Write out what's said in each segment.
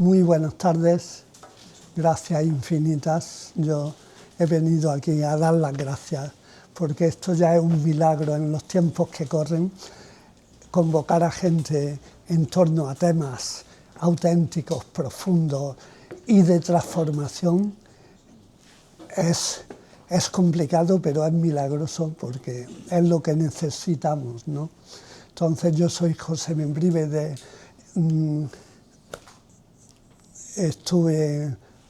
Muy buenas tardes, gracias infinitas. Yo he venido aquí a dar las gracias porque esto ya es un milagro en los tiempos que corren. Convocar a gente en torno a temas auténticos, profundos y de transformación es complicado, pero es milagroso porque es lo que necesitamos, ¿no? Entonces yo soy José Membrive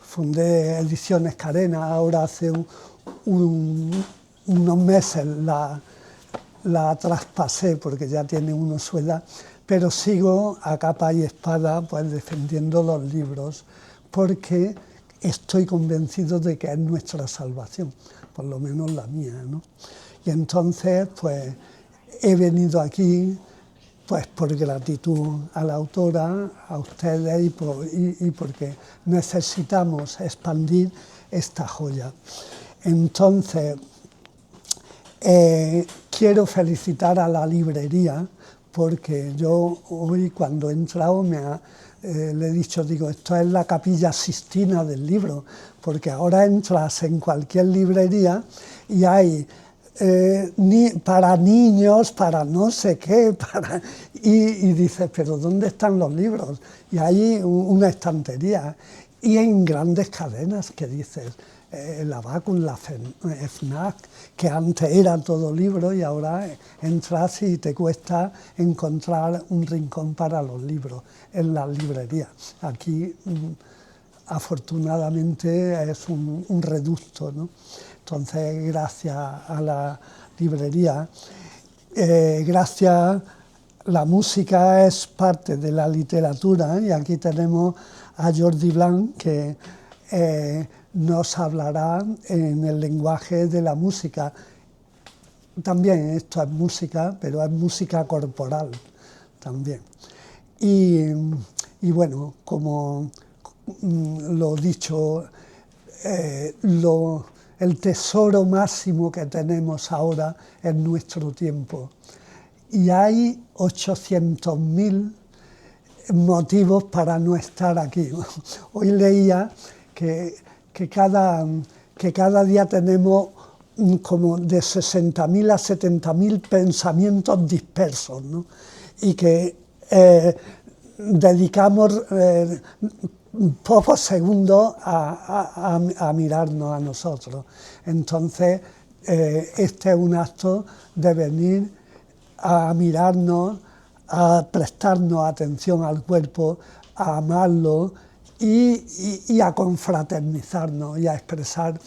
fundé Ediciones Carena, ahora hace unos meses la traspasé porque ya tiene su edad, pero sigo a capa y espada pues defendiendo los libros porque estoy convencido de que es nuestra salvación, por lo menos la mía, ¿no? Y entonces pues he venido aquí pues por gratitud a la autora, a ustedes y porque necesitamos expandir esta joya. Entonces, quiero felicitar a la librería porque yo hoy cuando he entrado le he dicho, digo, esto es la Capilla Sixtina del libro, porque ahora entras en cualquier librería y hay para niños, para no sé qué, y dices, pero ¿dónde están los libros? Y hay una estantería, y en grandes cadenas que dices, el Abacus, la FNAC, que antes era todo libro y ahora entras y te cuesta encontrar un rincón para los libros en las librerías. Aquí, afortunadamente, es un reducto, ¿no? Entonces, gracias a la librería, la música es parte de la literatura y aquí tenemos a Jordi Blanc que nos hablará en el lenguaje de la música. También esto es música, pero es música corporal también. Y bueno, como lo dicho, el tesoro máximo que tenemos ahora es nuestro tiempo. Y hay 800.000 motivos para no estar aquí. Hoy leía que cada día tenemos como de 60.000 a 70.000 pensamientos dispersos, ¿no? Y que dedicamos pocos segundos a mirarnos a nosotros. Entonces, este es un acto de venir a mirarnos, a prestarnos atención al cuerpo, a amarlo y a confraternizarnos y a expresar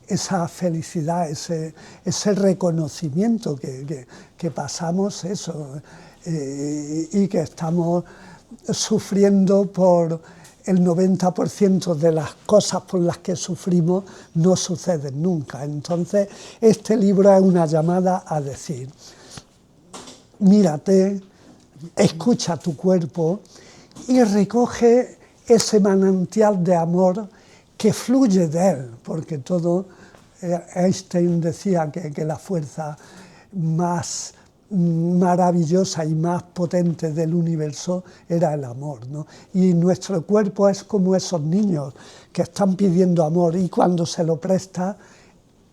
esa felicidad, ese reconocimiento que pasamos eso y que estamos sufriendo por el 90% de las cosas por las que sufrimos no suceden nunca. Entonces, este libro es una llamada a decir, mírate, escucha tu cuerpo y recoge ese manantial de amor que fluye de él, porque todo, Einstein decía que la fuerza más maravillosa y más potente del universo era el amor, ¿no? Y nuestro cuerpo es como esos niños que están pidiendo amor y cuando se lo presta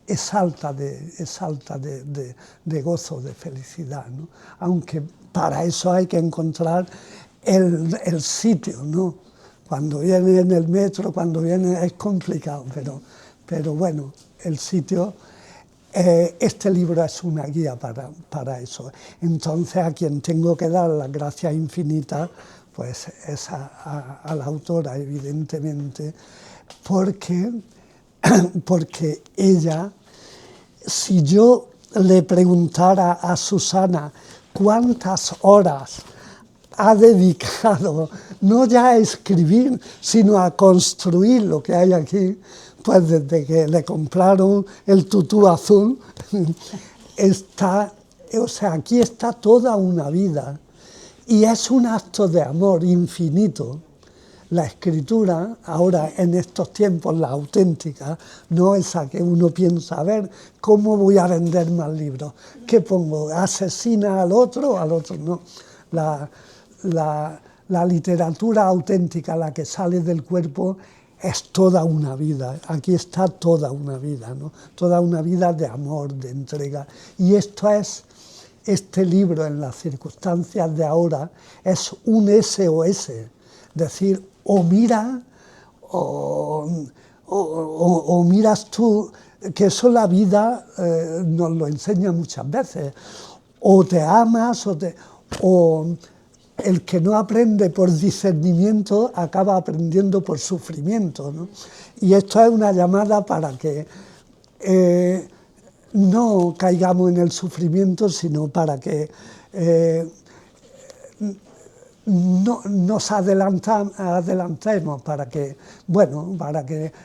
exalta de gozo, de felicidad, ¿no? Aunque para eso hay que encontrar el sitio, ¿no? Cuando viene en el metro, cuando viene es complicado, pero bueno, el sitio. Este libro es una guía para eso. Entonces, a quien tengo que dar las gracias infinitas, pues es a la autora, evidentemente, porque ella, si yo le preguntara a Susana cuántas horas ha dedicado no ya a escribir, sino a construir lo que hay aquí, pues desde que le compraron el tutú azul, aquí está toda una vida. Y es un acto de amor infinito. La escritura, ahora en estos tiempos, la auténtica, no esa que uno piensa, a ver, ¿cómo voy a vender más libros? ¿Qué pongo? ¿Asesina al otro? Al otro no. la literatura auténtica, la que sale del cuerpo, es toda una vida. Aquí está toda una vida, ¿no? Toda una vida de amor, de entrega. Y este libro, en las circunstancias de ahora, es un SOS. Decir, o mira, o miras tú, que eso la vida nos lo enseña muchas veces. O te amas, o el que no aprende por discernimiento acaba aprendiendo por sufrimiento, ¿no? Y esto es una llamada para que no caigamos en el sufrimiento, sino para que nos adelantemos, para que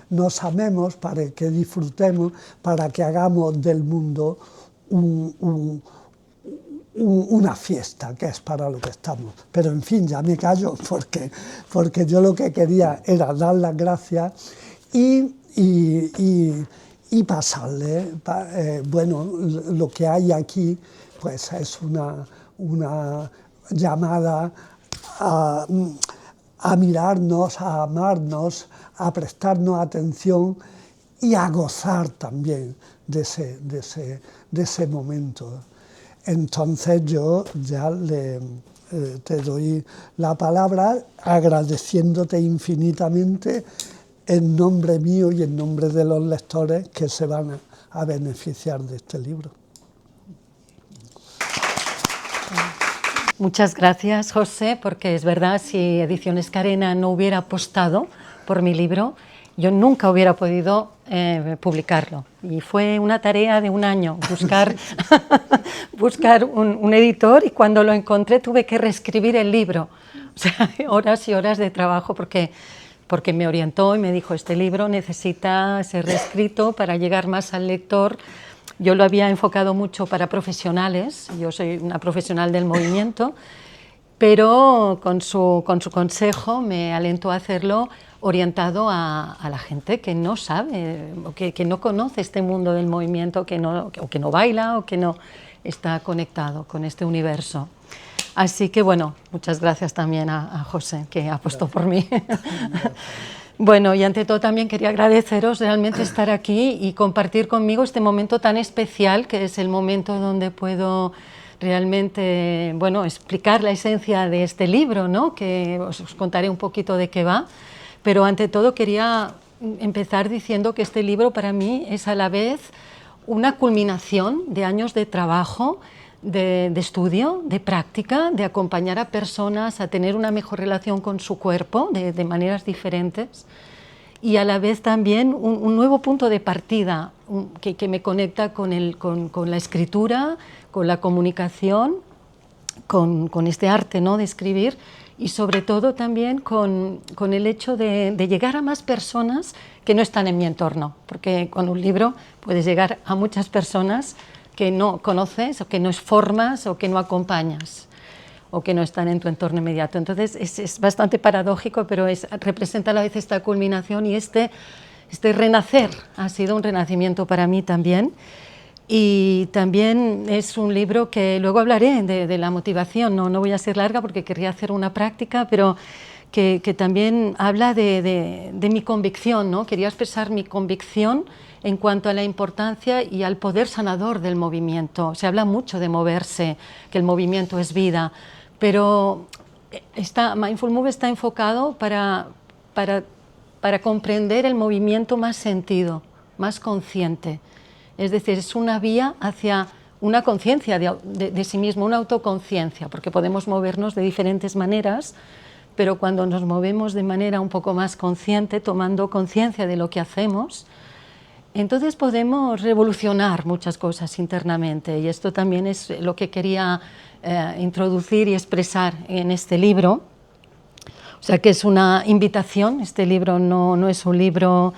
nos amemos, para que disfrutemos, para que hagamos del mundo una fiesta, que es para lo que estamos. Pero en fin, ya me callo, porque yo lo que quería era dar las gracias y pasarle, bueno, lo que hay aquí, pues es una llamada a mirarnos, a amarnos, a prestarnos atención y a gozar también de ese momento. Entonces yo ya te doy la palabra agradeciéndote infinitamente en nombre mío y en nombre de los lectores que se van a beneficiar de este libro. Muchas gracias, José, porque es verdad, si Ediciones Carena no hubiera apostado por mi libro, yo nunca hubiera podido publicarlo. Y fue una tarea de un año buscar un editor, y cuando lo encontré tuve que reescribir el libro. O sea, horas y horas de trabajo porque me orientó y me dijo, este libro necesita ser reescrito para llegar más al lector. Yo lo había enfocado mucho para profesionales, yo soy una profesional del movimiento, pero con su consejo me alentó a hacerlo orientado a la gente que no sabe, o que no conoce este mundo del movimiento, o que no baila, o que no está conectado con este universo. Así que bueno, muchas gracias también a José, que apostó por mí. Bueno, y ante todo también quería agradeceros realmente estar aquí y compartir conmigo este momento tan especial, que es el momento donde puedo realmente, bueno, explicar la esencia de este libro, ¿no? Que os contaré un poquito de qué va. Pero ante todo quería empezar diciendo que este libro para mí es a la vez una culminación de años de trabajo, de estudio, de práctica, de acompañar a personas a tener una mejor relación con su cuerpo de maneras diferentes, y a la vez también un nuevo punto de partida que me conecta con la escritura, con la comunicación, con este arte, ¿no?, de escribir, y sobre todo también con el hecho de llegar a más personas que no están en mi entorno, porque con un libro puedes llegar a muchas personas que no conoces, o que no formas, o que no acompañas, o que no están en tu entorno inmediato. Entonces es bastante paradójico, pero representa a la vez esta culminación, y este renacer ha sido un renacimiento para mí también. Y también es un libro que luego hablaré de la motivación, no voy a ser larga porque querría hacer una práctica, pero que también habla de mi convicción, ¿no? Quería expresar mi convicción en cuanto a la importancia y al poder sanador del movimiento. Se habla mucho de moverse, que el movimiento es vida, pero Mindful Move está enfocado para comprender el movimiento más sentido, más consciente. Es decir, es una vía hacia una conciencia de sí mismo, una autoconciencia, porque podemos movernos de diferentes maneras, pero cuando nos movemos de manera un poco más consciente, tomando conciencia de lo que hacemos, entonces podemos revolucionar muchas cosas internamente, y esto también es lo que quería introducir y expresar en este libro. O sea, que es una invitación. Este libro no es un libro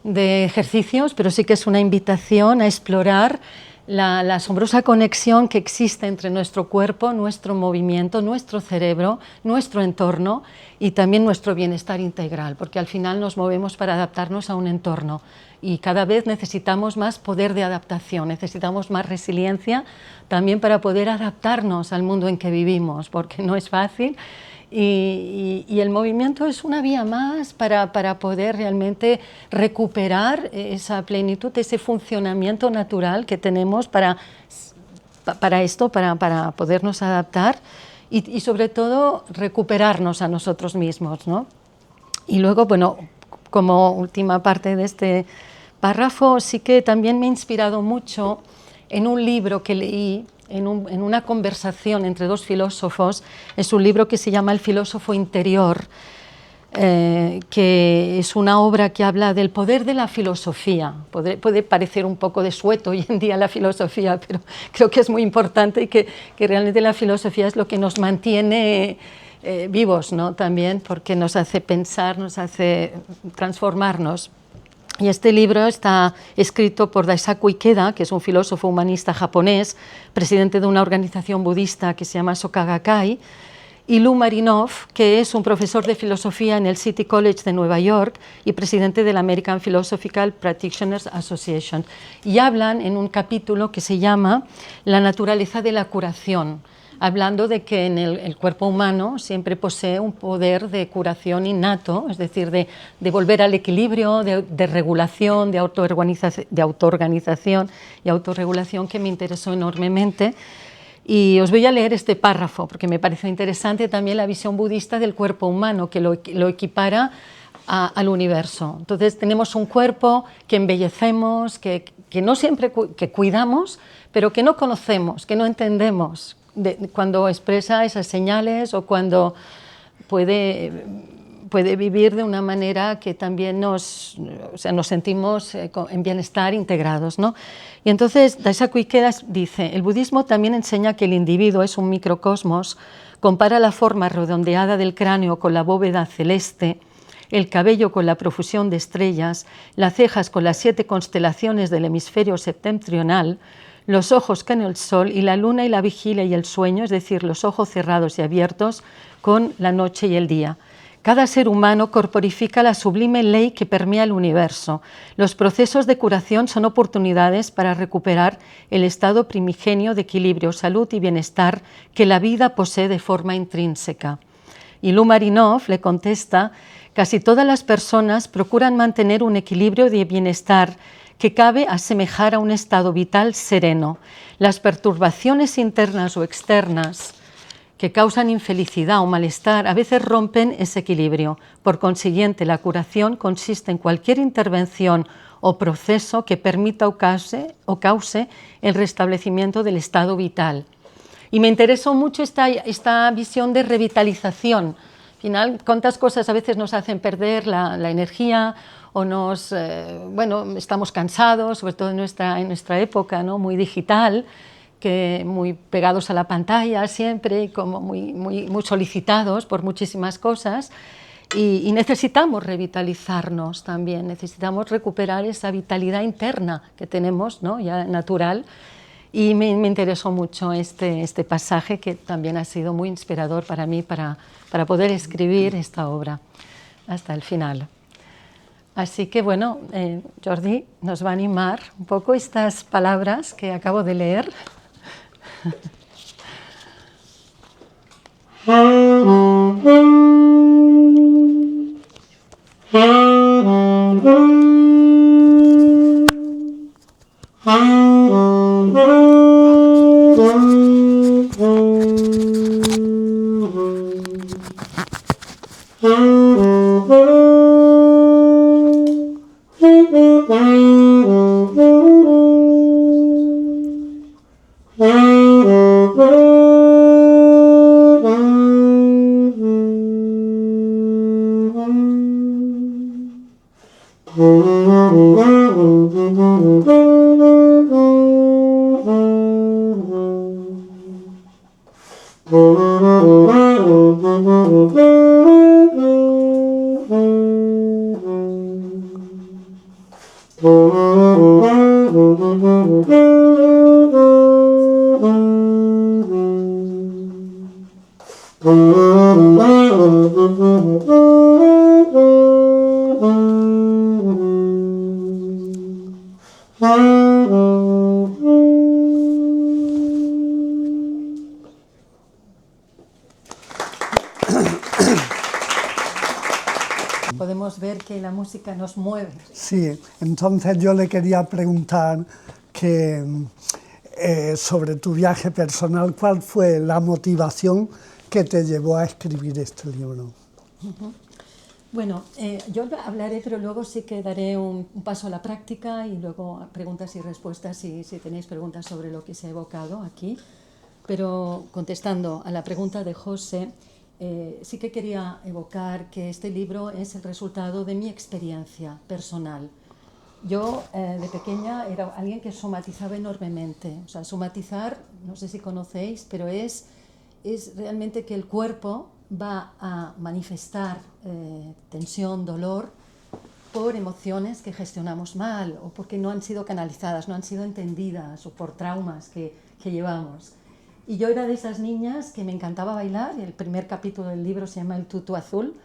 de ejercicios, pero sí que es una invitación a explorar la asombrosa conexión que existe entre nuestro cuerpo, nuestro movimiento, nuestro cerebro, nuestro entorno y también nuestro bienestar integral, porque al final nos movemos para adaptarnos a un entorno, y cada vez necesitamos más poder de adaptación, necesitamos más resiliencia también para poder adaptarnos al mundo en que vivimos, porque no es fácil. Y el movimiento es una vía más para poder realmente recuperar esa plenitud, ese funcionamiento natural que tenemos para esto, para podernos adaptar y sobre todo recuperarnos a nosotros mismos, ¿no? Y luego, bueno, como última parte de este párrafo, sí que también me he inspirado mucho en un libro que leí, en una conversación entre dos filósofos. Es un libro que se llama El filósofo interior, que es una obra que habla del poder de la filosofía. Puede parecer un poco desueto hoy en día la filosofía, pero creo que es muy importante y que realmente la filosofía es lo que nos mantiene vivos, ¿no? También porque nos hace pensar, nos hace transformarnos. Y este libro está escrito por Daisaku Ikeda, que es un filósofo humanista japonés, presidente de una organización budista que se llama Soka Gakkai, y Lou Marinoff, que es un profesor de filosofía en el City College de Nueva York y presidente de la American Philosophical Practitioners Association. Y hablan en un capítulo que se llama La naturaleza de la curación, hablando de que en el cuerpo humano siempre posee un poder de curación innato, es decir, de volver al equilibrio, de regulación, de autoorganización y autorregulación, que me interesó enormemente. Y os voy a leer este párrafo porque me pareció interesante también la visión budista del cuerpo humano, que lo equipara al universo. Entonces tenemos un cuerpo que embellecemos, que no siempre que cuidamos, pero que no conocemos, que no entendemos, cuando expresa esas señales o cuando puede vivir de una manera que también nos sentimos en bienestar, integrados, ¿no? Y entonces Daisaku Ikeda dice: el budismo también enseña que el individuo es un microcosmos, compara la forma redondeada del cráneo con la bóveda celeste, el cabello con la profusión de estrellas, las cejas con las 7 constelaciones del hemisferio septentrional, los ojos con el sol y la luna y la vigilia y el sueño, es decir, los ojos cerrados y abiertos con la noche y el día. Cada ser humano corporifica la sublime ley que permea el universo. Los procesos de curación son oportunidades para recuperar el estado primigenio de equilibrio, salud y bienestar que la vida posee de forma intrínseca. Y Lou Marinoff le contesta: casi todas las personas procuran mantener un equilibrio de bienestar que cabe asemejar a un estado vital sereno. Las perturbaciones internas o externas que causan infelicidad o malestar a veces rompen ese equilibrio. Por consiguiente, la curación consiste en cualquier intervención o proceso que permita o cause el restablecimiento del estado vital. Y me interesó mucho esta visión de revitalización. Al final, cuántas cosas a veces nos hacen perder la energía o estamos cansados, sobre todo en nuestra época, ¿no? Muy digital, muy pegados a la pantalla siempre, como muy solicitados por muchísimas cosas, y necesitamos revitalizarnos también, necesitamos recuperar esa vitalidad interna que tenemos, ¿no? Ya natural. Y me interesó mucho este pasaje, que también ha sido muy inspirador para mí para poder escribir esta obra hasta el final. Así que bueno, Jordi nos va a animar un poco estas palabras que acabo de leer. podemos ver que la música nos mueve. Sí, entonces yo le quería preguntar que sobre tu viaje personal, ¿cuál fue la motivación que te llevó a escribir este libro? Bueno, yo hablaré, pero luego sí que daré un paso a la práctica y luego preguntas y respuestas si tenéis preguntas sobre lo que se ha evocado aquí. Pero contestando a la pregunta de José, sí que quería evocar que este libro es el resultado de mi experiencia personal. Yo de pequeña era alguien que somatizaba enormemente. O sea, somatizar, no sé si conocéis, pero es realmente que el cuerpo va a manifestar tensión, dolor, por emociones que gestionamos mal o porque no han sido canalizadas, no han sido entendidas o por traumas que llevamos. Y yo era de esas niñas que me encantaba bailar, y el primer capítulo del libro se llama El tutú azul,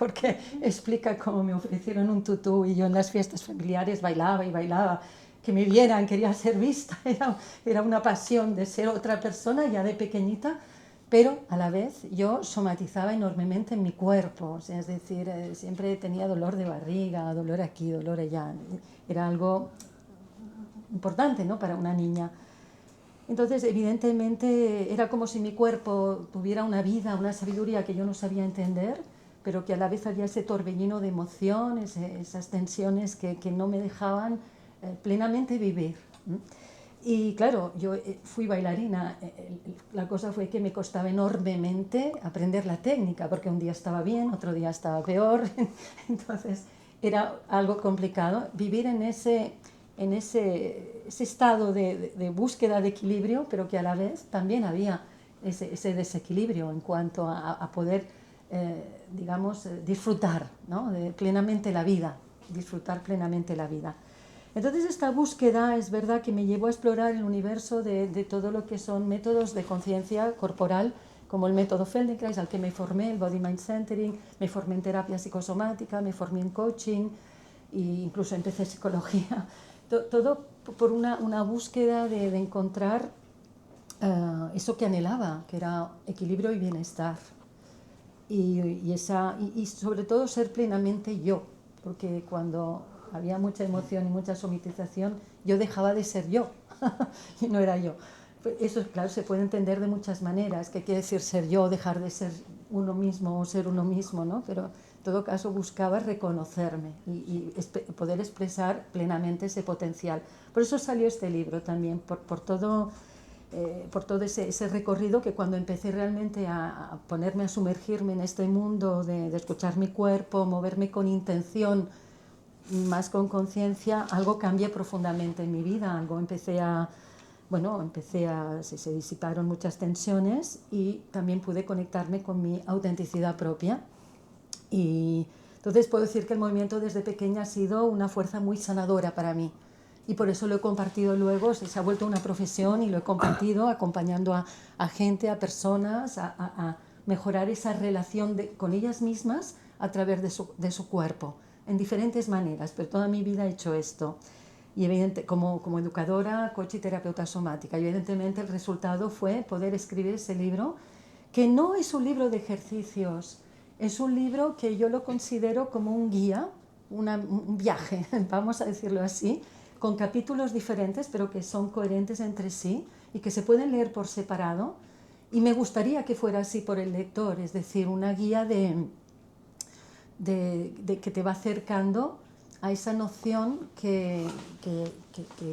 porque explica cómo me ofrecieron un tutú y yo en las fiestas familiares bailaba y bailaba, que me vieran, quería ser vista, era una pasión de ser otra persona ya de pequeñita, pero a la vez yo somatizaba enormemente en mi cuerpo, o sea, es decir, siempre tenía dolor de barriga, dolor aquí, dolor allá, era algo importante, ¿no?, para una niña. Entonces, evidentemente, era como si mi cuerpo tuviera una vida, una sabiduría que yo no sabía entender, pero que a la vez había ese torbellino de emociones, esas tensiones que no me dejaban plenamente vivir. Y claro, yo fui bailarina, la cosa fue que me costaba enormemente aprender la técnica, porque un día estaba bien, otro día estaba peor, entonces era algo complicado. Vivir en ese estado de búsqueda de equilibrio, pero que a la vez también había ese desequilibrio en cuanto a poder, digamos, disfrutar, ¿no?, plenamente la vida, disfrutar plenamente la vida. Entonces esta búsqueda es verdad que me llevó a explorar el universo de todo lo que son métodos de conciencia corporal, como el método Feldenkrais, al que me formé, el Body Mind Centering, me formé en terapia psicosomática, me formé en coaching e incluso empecé psicología. Todo por una búsqueda de encontrar eso que anhelaba, que era equilibrio y bienestar. Y sobre todo ser plenamente yo, porque cuando había mucha emoción y mucha somatización, yo dejaba de ser yo y no era yo. Eso, claro, se puede entender de muchas maneras, qué quiere decir ser yo, dejar de ser uno mismo o ser uno mismo, ¿no? Pero en todo caso buscaba reconocerme y poder expresar plenamente ese potencial. Por eso salió este libro también, por todo ese recorrido que cuando empecé realmente a ponerme a sumergirme en este mundo de escuchar mi cuerpo, moverme con intención, más con conciencia, algo cambió profundamente en mi vida, se disiparon muchas tensiones y también pude conectarme con mi autenticidad propia. Y entonces puedo decir que el movimiento desde pequeña ha sido una fuerza muy sanadora para mí. Y por eso lo he compartido luego, se ha vuelto una profesión y lo he compartido acompañando a gente, a personas, a mejorar esa relación con ellas mismas a través de su cuerpo, en diferentes maneras, pero toda mi vida he hecho esto. Y como educadora, coach y terapeuta somática. Y evidentemente el resultado fue poder escribir ese libro, que no es un libro de ejercicios, es un libro que yo lo considero como un guía, un viaje, vamos a decirlo así, con capítulos diferentes, pero que son coherentes entre sí y que se pueden leer por separado. Y me gustaría que fuera así por el lector, es decir, una guía de que te va acercando a esa noción que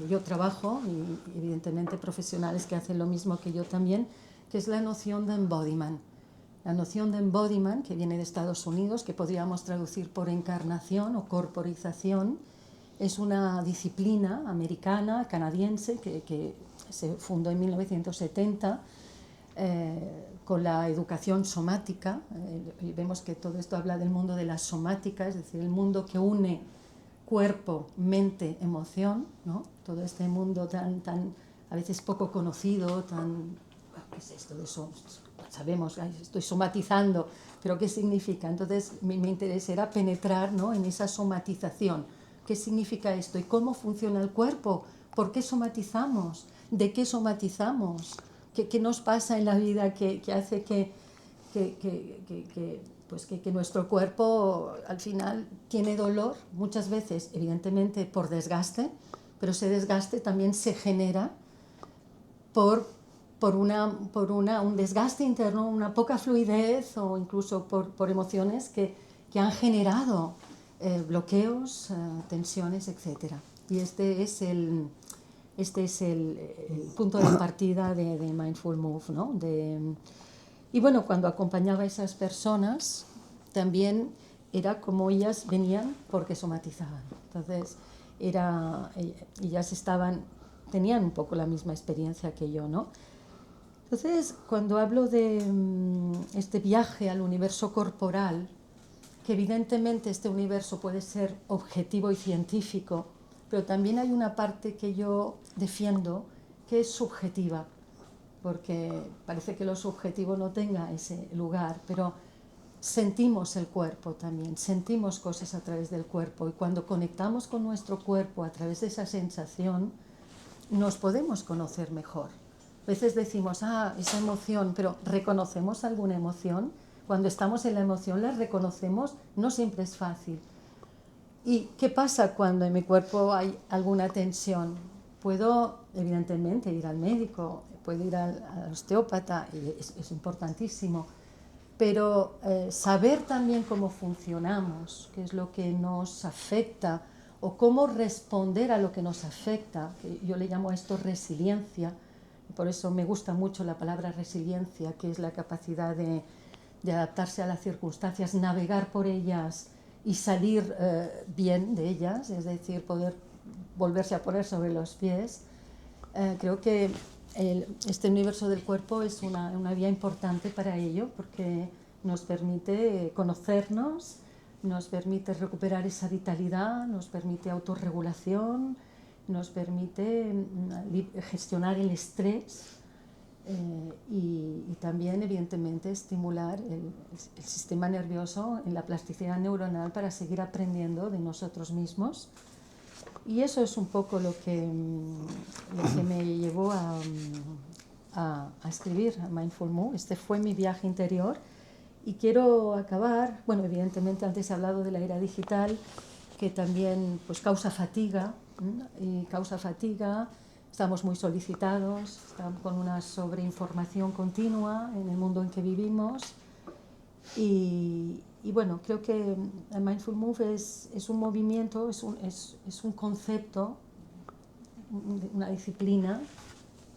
yo trabajo, y evidentemente profesionales que hacen lo mismo que yo también, que es la noción de embodiment. La noción de embodiment, que viene de Estados Unidos, que podríamos traducir por encarnación o corporización, es una disciplina americana, canadiense, que se fundó en 1970 con la educación somática. Y vemos que todo esto habla del mundo de la somática, es decir, el mundo que une cuerpo, mente, emoción, ¿no? Todo este mundo tan a veces poco conocido, ¿qué es esto de eso? Sabemos, estoy somatizando, pero ¿qué significa? Entonces mi interés era penetrar, ¿no?, en esa somatización. ¿Qué significa esto? ¿Y cómo funciona el cuerpo? ¿Por qué somatizamos? ¿De qué somatizamos? ¿Qué nos pasa en la vida que hace que pues que nuestro cuerpo al final tiene dolor, muchas veces evidentemente por desgaste, pero ese desgaste también se genera por un desgaste interno, una poca fluidez o incluso por emociones que han generado bloqueos, tensiones, etc. Y este es el punto de partida de Mindful Move, ¿no? Y bueno, cuando acompañaba a esas personas, también era como ellas venían porque somatizaban. Entonces, ellas tenían un poco la misma experiencia que yo, ¿no? Entonces, cuando hablo de este viaje al universo corporal, que evidentemente este universo puede ser objetivo y científico, pero también hay una parte que yo defiendo que es subjetiva, porque parece que lo subjetivo no tenga ese lugar, pero sentimos el cuerpo también, sentimos cosas a través del cuerpo, y cuando conectamos con nuestro cuerpo a través de esa sensación, nos podemos conocer mejor. A veces decimos, esa emoción, pero ¿reconocemos alguna emoción? Cuando estamos en la emoción la reconocemos, no siempre es fácil. ¿Y qué pasa cuando en mi cuerpo hay alguna tensión? Puedo, evidentemente, ir al médico, puedo ir al osteópata, y es importantísimo, pero saber también cómo funcionamos, qué es lo que nos afecta, o cómo responder a lo que nos afecta, que yo le llamo a esto resiliencia, y por eso me gusta mucho la palabra resiliencia, que es la capacidad de adaptarse a las circunstancias, navegar por ellas y salir bien de ellas, es decir, poder volverse a poner sobre los pies. Creo que este universo del cuerpo es una vía importante para ello, porque nos permite conocernos, nos permite recuperar esa vitalidad, nos permite autorregulación, nos permite gestionar el estrés, y también, evidentemente, estimular el sistema nervioso en la plasticidad neuronal para seguir aprendiendo de nosotros mismos. Y eso es un poco lo que me llevó a escribir Mindful Move. Este fue mi viaje interior. Y quiero acabar, bueno, evidentemente antes he hablado de la era digital, que también pues causa fatiga, estamos muy solicitados, estamos con una sobreinformación continua en el mundo en que vivimos, y bueno, creo que el Mindful Move es un movimiento, es un concepto, una disciplina,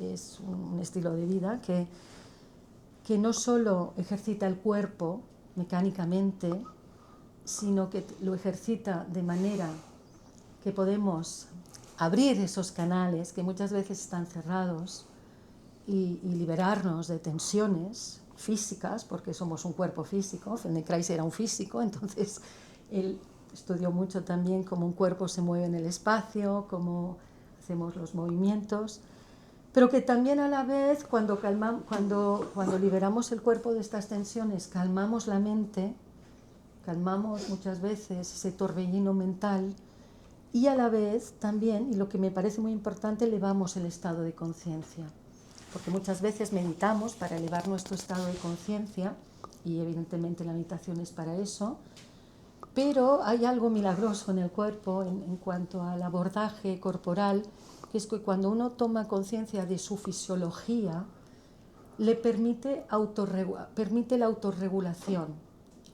es un estilo de vida que no solo ejercita el cuerpo mecánicamente, sino que lo ejercita de manera que podemos abrir esos canales que muchas veces están cerrados y liberarnos de tensiones físicas, porque somos un cuerpo físico. Feldenkrais era un físico, entonces él estudió mucho también cómo un cuerpo se mueve en el espacio, cómo hacemos los movimientos, pero que también a la vez cuando liberamos el cuerpo de estas tensiones, calmamos la mente, calmamos muchas veces ese torbellino mental, y a la vez también, y lo que me parece muy importante, elevamos el estado de conciencia, porque muchas veces meditamos para elevar nuestro estado de conciencia, y evidentemente la meditación es para eso, pero hay algo milagroso en el cuerpo en cuanto al abordaje corporal, que es que cuando uno toma conciencia de su fisiología, le permite la autorregulación,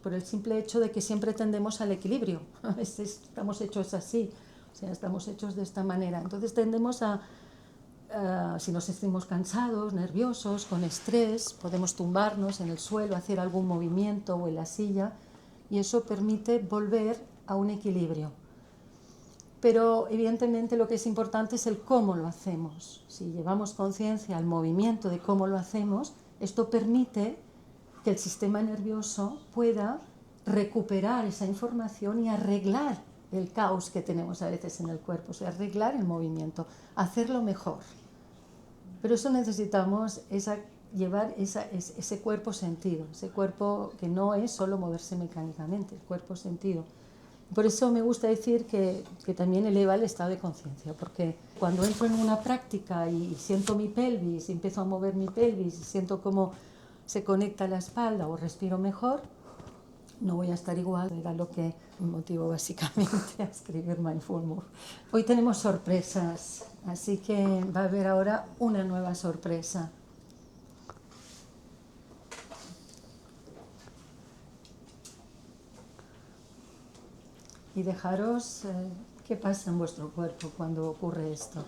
por el simple hecho de que siempre tendemos al equilibrio. A veces estamos hechos así, o sea, estamos hechos de esta manera. Entonces tendemos si nos sentimos cansados, nerviosos, con estrés, podemos tumbarnos en el suelo, hacer algún movimiento o en la silla, y eso permite volver a un equilibrio. Pero evidentemente lo que es importante es el cómo lo hacemos. Si llevamos conciencia al movimiento de cómo lo hacemos, esto permite que el sistema nervioso pueda recuperar esa información y arreglar el caos que tenemos a veces en el cuerpo, o sea, arreglar el movimiento, hacerlo mejor. Pero eso necesitamos llevar ese cuerpo sentido, ese cuerpo que no es solo moverse mecánicamente, el cuerpo sentido. Por eso me gusta decir que también eleva el estado de conciencia, porque cuando entro en una práctica y siento mi pelvis, y empiezo a mover mi pelvis, y siento cómo se conecta la espalda o respiro mejor, no voy a estar igual, era lo que me motivó básicamente a escribir Mindful Move. Hoy tenemos sorpresas, así que va a haber ahora una nueva sorpresa. Y dejaros qué pasa en vuestro cuerpo cuando ocurre esto.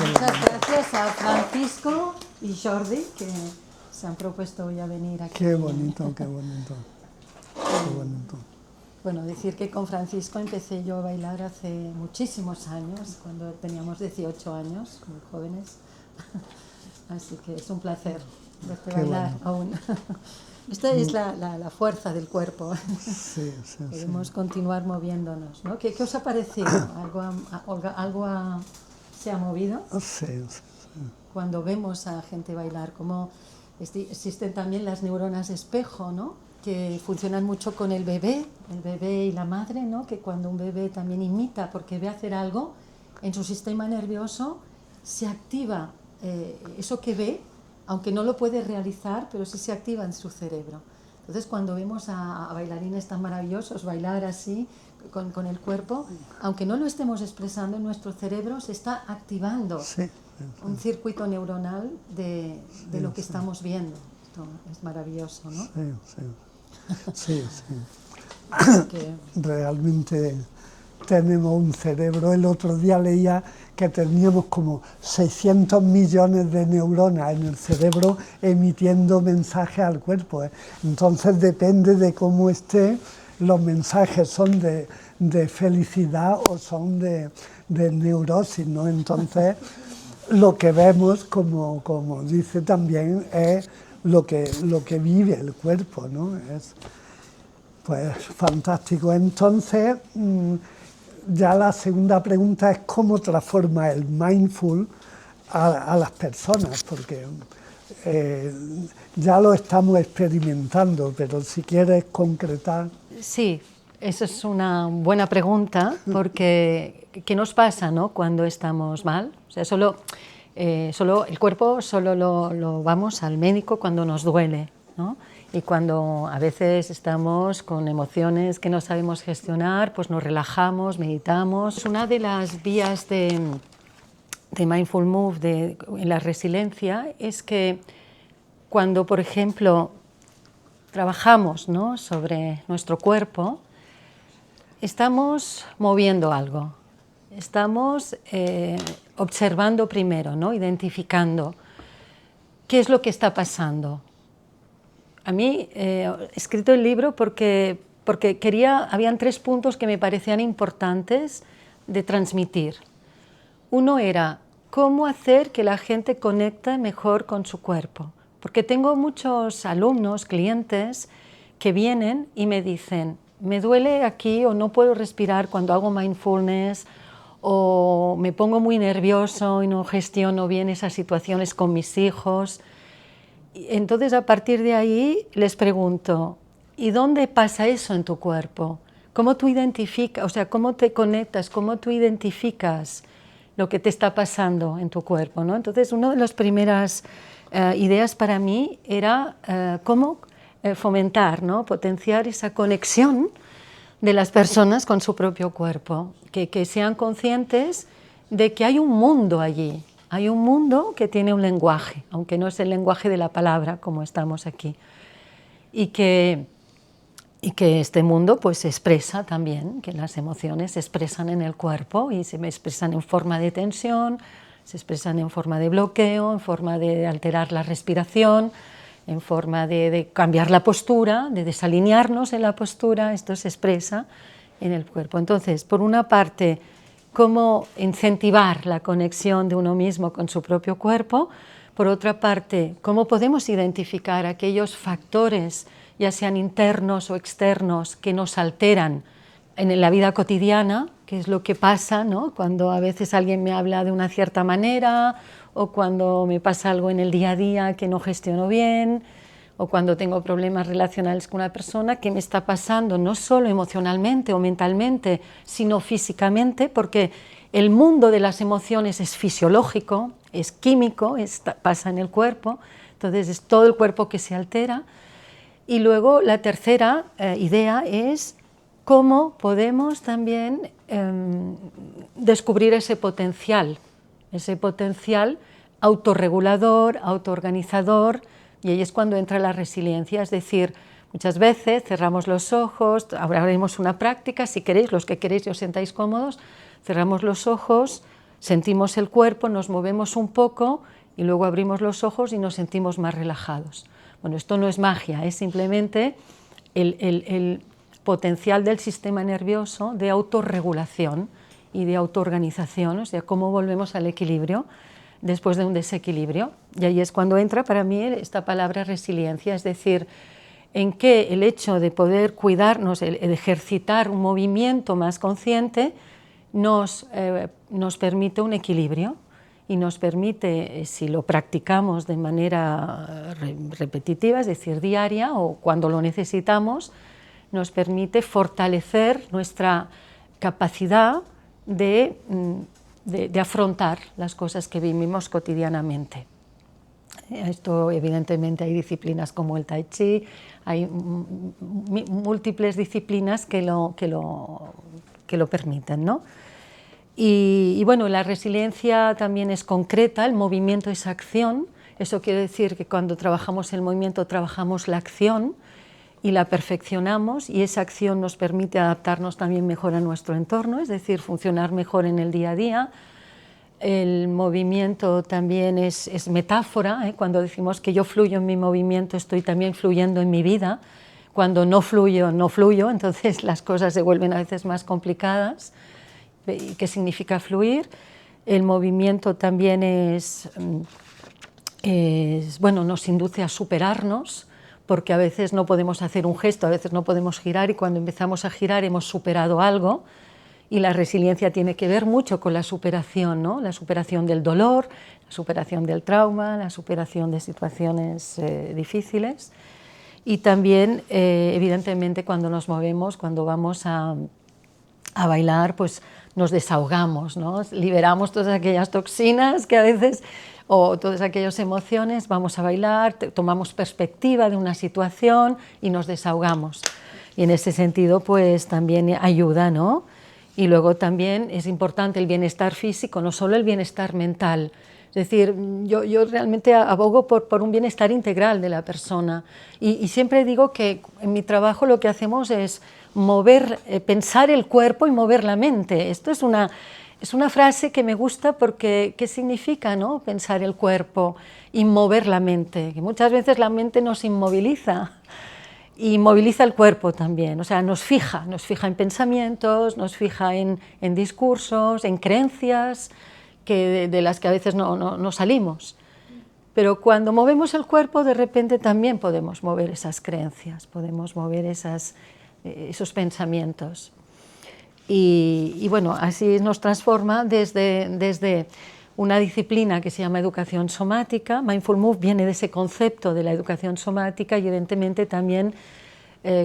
Muchas gracias a Francisco y Jordi, que se han propuesto hoy a venir aquí. Qué bonito, qué bonito, qué bonito. Bueno, decir que con Francisco empecé yo a bailar hace muchísimos años, cuando teníamos 18 años, muy jóvenes. Así que es un placer verte bailar aún. Esta es la fuerza del cuerpo. Sí, sí, Podemos continuar moviéndonos, ¿no? ¿Qué os ha parecido? ¿Algo se ha movido? Sí, sí. Cuando vemos a gente bailar, como existen también las neuronas espejo, ¿no? Que funcionan mucho con el bebé y la madre, ¿no? Que cuando un bebé también imita porque ve hacer algo, en su sistema nervioso se activa eso que ve, aunque no lo puede realizar, pero sí se activa en su cerebro. Entonces, cuando vemos a bailarines tan maravillosos bailar así, con el cuerpo, aunque no lo estemos expresando, en nuestro cerebro se está activando un circuito neuronal de lo que estamos viendo. Esto es maravilloso, ¿no? Sí. Realmente tenemos un cerebro. El otro día leía que teníamos como 600 millones de neuronas en el cerebro emitiendo mensajes al cuerpo. Entonces depende de cómo esté, los mensajes son de felicidad o son de neurosis, ¿no? Entonces lo que vemos, como dice también, es lo que vive el cuerpo, ¿no? Es pues fantástico. Entonces, ya la segunda pregunta es cómo transforma el mindful a las personas, porque ya lo estamos experimentando, pero si quieres concretar. Sí, eso es una buena pregunta, porque ¿qué nos pasa, no, cuando estamos mal? O sea, solo el cuerpo solo lo vamos al médico cuando nos duele, ¿no? Y cuando a veces estamos con emociones que no sabemos gestionar, pues nos relajamos, meditamos. Una de las vías de Mindful Move en la resiliencia es que cuando, por ejemplo, trabajamos, ¿no?, sobre nuestro cuerpo, estamos moviendo algo, estamos observando primero, ¿no?, identificando qué es lo que está pasando. A mí he escrito el libro porque habían 3 puntos que me parecían importantes de transmitir. Uno era cómo hacer que la gente conecte mejor con su cuerpo, porque tengo muchos alumnos, clientes, que vienen y me dicen, me duele aquí o no puedo respirar cuando hago mindfulness, o me pongo muy nervioso y no gestiono bien esas situaciones con mis hijos. Entonces, a partir de ahí les pregunto, ¿y dónde pasa eso en tu cuerpo? ¿Cómo tú identificas, o sea, cómo te conectas, cómo tú identificas lo que te está pasando en tu cuerpo, ¿no? Entonces, una de las primeras ideas para mí era cómo fomentar, ¿no?, potenciar esa conexión de las personas con su propio cuerpo, que sean conscientes de que hay un mundo allí. Hay un mundo que tiene un lenguaje, aunque no es el lenguaje de la palabra, como estamos aquí, y que este mundo pues se expresa también, que las emociones se expresan en el cuerpo y se expresan en forma de tensión, se expresan en forma de bloqueo, en forma de alterar la respiración, en forma de cambiar la postura, de desalinearnos en la postura. Esto se expresa en el cuerpo. Entonces, por una parte, cómo incentivar la conexión de uno mismo con su propio cuerpo. Por otra parte, cómo podemos identificar aquellos factores, ya sean internos o externos, que nos alteran en la vida cotidiana, que es lo que pasa, ¿no?, cuando a veces alguien me habla de una cierta manera, o cuando me pasa algo en el día a día que no gestiono bien, o cuando tengo problemas relacionales con una persona. ¿Qué me está pasando? No solo emocionalmente o mentalmente, sino físicamente, porque el mundo de las emociones es fisiológico, es químico, pasa en el cuerpo, entonces es todo el cuerpo que se altera. Y luego la tercera idea es cómo podemos también descubrir ese potencial autorregulador, autoorganizador. Y ahí es cuando entra la resiliencia, es decir, muchas veces cerramos los ojos, ahora haremos una práctica, si queréis, los que queréis y os sentáis cómodos, cerramos los ojos, sentimos el cuerpo, nos movemos un poco y luego abrimos los ojos y nos sentimos más relajados. Bueno, esto no es magia, es simplemente el potencial del sistema nervioso de autorregulación y de autoorganización, o sea, cómo volvemos al equilibrio después de un desequilibrio. Y ahí es cuando entra para mí esta palabra resiliencia, es decir, en que el hecho de poder cuidarnos, el ejercitar un movimiento más consciente, nos permite un equilibrio y nos permite, si lo practicamos de manera repetitiva, es decir, diaria o cuando lo necesitamos, nos permite fortalecer nuestra capacidad de afrontar las cosas que vivimos cotidianamente. Esto, evidentemente, hay disciplinas como el Tai Chi, hay múltiples disciplinas que lo permiten, ¿no? Y bueno, la resiliencia también es concreta, el movimiento es acción. Eso quiere decir que cuando trabajamos el movimiento trabajamos la acción y la perfeccionamos, y esa acción nos permite adaptarnos también mejor a nuestro entorno, es decir, funcionar mejor en el día a día. El movimiento también es metáfora, ¿eh? Cuando decimos que yo fluyo en mi movimiento, estoy también fluyendo en mi vida. Cuando no fluyo, no fluyo, entonces las cosas se vuelven a veces más complicadas. ¿Qué significa fluir? El movimiento también bueno, nos induce a superarnos, porque a veces no podemos hacer un gesto, a veces no podemos girar, y cuando empezamos a girar hemos superado algo, y la resiliencia tiene que ver mucho con la superación, ¿no? La superación del dolor, la superación del trauma, la superación de situaciones difíciles. Y también, evidentemente, cuando nos movemos, cuando vamos a bailar, pues nos desahogamos, ¿no? Liberamos todas aquellas toxinas que a veces, o todas aquellas emociones, vamos a bailar, tomamos perspectiva de una situación y nos desahogamos. Y en ese sentido, pues también ayuda, ¿no? Y luego también es importante el bienestar físico, no solo el bienestar mental. Es decir, yo realmente abogo por un bienestar integral de la persona. Y siempre digo que en mi trabajo lo que hacemos es mover, pensar el cuerpo y mover la mente. Esto es una frase que me gusta porque ¿qué significa, no? Pensar el cuerpo y mover la mente. Que muchas veces la mente nos inmoviliza y moviliza el cuerpo también. O sea, nos fija en pensamientos, nos fija en discursos, en creencias de las que a veces no salimos. Pero cuando movemos el cuerpo, de repente también podemos mover esas creencias, podemos mover esos pensamientos. Y bueno, así nos transforma desde una disciplina que se llama educación somática. Mindful Move viene de ese concepto de la educación somática y evidentemente también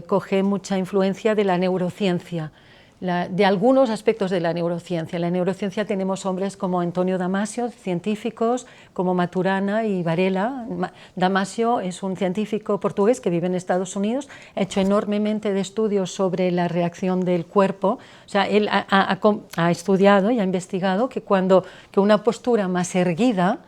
coge mucha influencia de la neurociencia, de algunos aspectos de la neurociencia. En la neurociencia tenemos hombres como Antonio Damasio, científicos, como Maturana y Varela. Damasio es un científico portugués que vive en Estados Unidos, ha hecho enormemente de estudios sobre la reacción del cuerpo. O sea, él ha estudiado y ha investigado que una postura más erguida,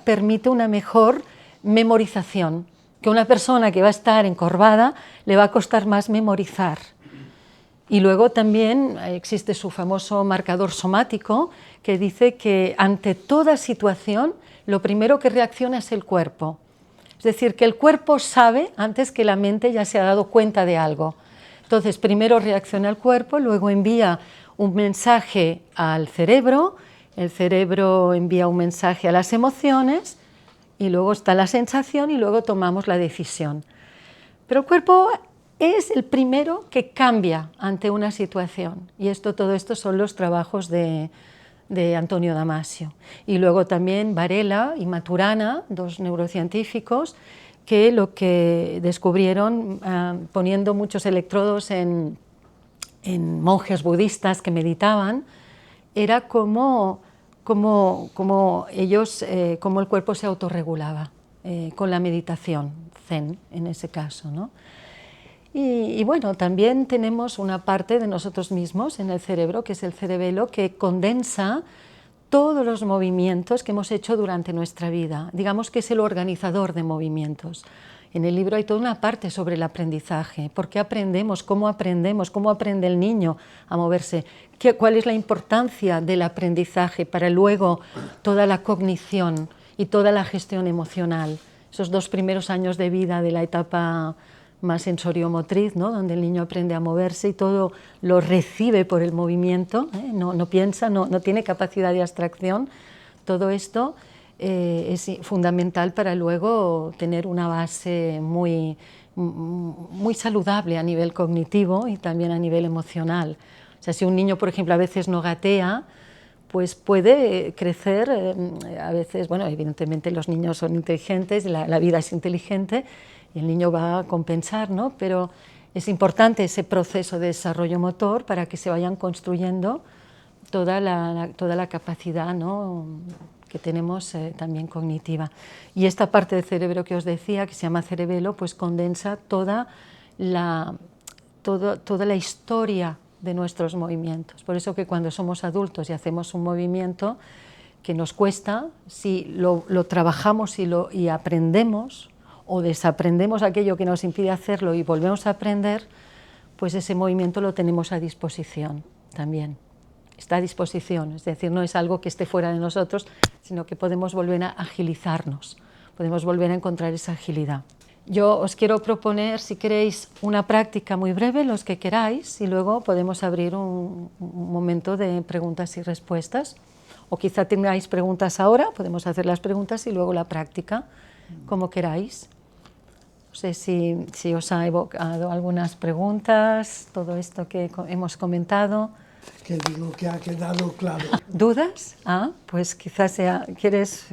permite una mejor memorización, que una persona que va a estar encorvada le va a costar más memorizar. Y luego también existe su famoso marcador somático que dice que ante toda situación lo primero que reacciona es el cuerpo. Es decir, que el cuerpo sabe antes que la mente ya se ha dado cuenta de algo. Entonces, primero reacciona el cuerpo, luego envía un mensaje al cerebro, el cerebro envía un mensaje a las emociones y luego está la sensación y luego tomamos la decisión. Pero el cuerpo es el primero que cambia ante una situación y todo esto son los trabajos de Antonio Damasio. Y luego también Varela y Maturana, dos neurocientíficos, que lo que descubrieron poniendo muchos electrodos en monjes budistas que meditaban, era como el cuerpo se autorregulaba con la meditación, zen en ese caso, ¿no? Y bueno, también tenemos una parte de nosotros mismos en el cerebro, que es el cerebelo, que condensa todos los movimientos que hemos hecho durante nuestra vida. Digamos que es el organizador de movimientos. En el libro hay toda una parte sobre el aprendizaje. ¿Por qué aprendemos? ¿Cómo aprendemos? ¿Cómo aprende el niño a moverse? ¿Cuál es la importancia del aprendizaje para luego toda la cognición y toda la gestión emocional? Esos 2 primeros años de vida de la etapa más sensoriomotriz, ¿no? Donde el niño aprende a moverse y todo lo recibe por el movimiento, no piensa, no tiene capacidad de abstracción. Todo esto es fundamental para luego tener una base muy saludable a nivel cognitivo y también a nivel emocional. O sea, si un niño, por ejemplo, a veces no gatea, pues puede crecer, a veces, bueno, evidentemente los niños son inteligentes, la vida es inteligente, y el niño va a compensar, ¿no? Pero es importante ese proceso de desarrollo motor para que se vayan construyendo toda la capacidad, ¿no? Que tenemos también cognitiva. Y esta parte del cerebro que os decía, que se llama cerebelo, pues condensa toda la historia de nuestros movimientos. Por eso que cuando somos adultos y hacemos un movimiento que nos cuesta, si lo trabajamos y aprendemos, o desaprendemos aquello que nos impide hacerlo y volvemos a aprender, pues ese movimiento lo tenemos a disposición también. Está a disposición, es decir, no es algo que esté fuera de nosotros, sino que podemos volver a agilizarnos, podemos volver a encontrar esa agilidad. Yo os quiero proponer, si queréis, una práctica muy breve, los que queráis, y luego podemos abrir un momento de preguntas y respuestas. O quizá tengáis preguntas ahora, podemos hacer las preguntas y luego la práctica, como queráis. No sé si os ha evocado algunas preguntas, todo esto que hemos comentado. Que digo que ha quedado claro. ¿Dudas? Ah, pues quizás sea... ¿Quieres...?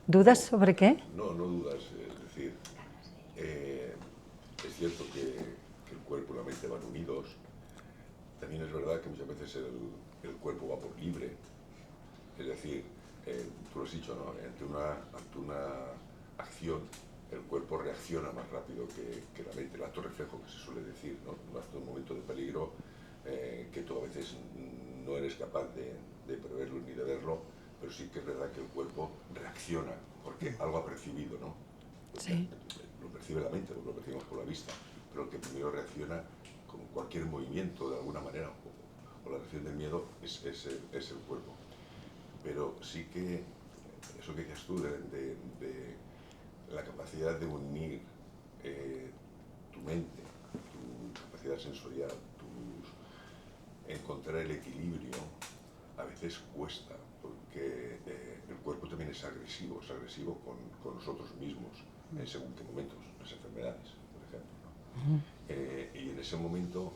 ¿Dudas sobre qué? No, no dudas. Es decir, es cierto que el cuerpo y la mente van unidos. También es verdad que muchas veces el cuerpo va por libre. Es decir, tú lo has dicho, ¿no? Ante una acción, el cuerpo reacciona más rápido que la mente. El acto reflejo, que se suele decir, ¿no? Hasta un momento de peligro que tú a veces no eres capaz de preverlo ni de verlo, pero sí que es verdad que el cuerpo reacciona porque algo ha percibido, ¿no? Sí. Lo percibe la mente, lo percibimos por la vista, pero el que primero reacciona con cualquier movimiento de alguna manera, o la reacción del miedo, es el cuerpo. Pero sí que eso que decías tú de la capacidad de unir tu mente, tu capacidad sensorial, encontrar el equilibrio, a veces cuesta, porque el cuerpo también es agresivo con nosotros mismos, en según qué momentos, las enfermedades, por ejemplo, ¿no? Y en ese momento,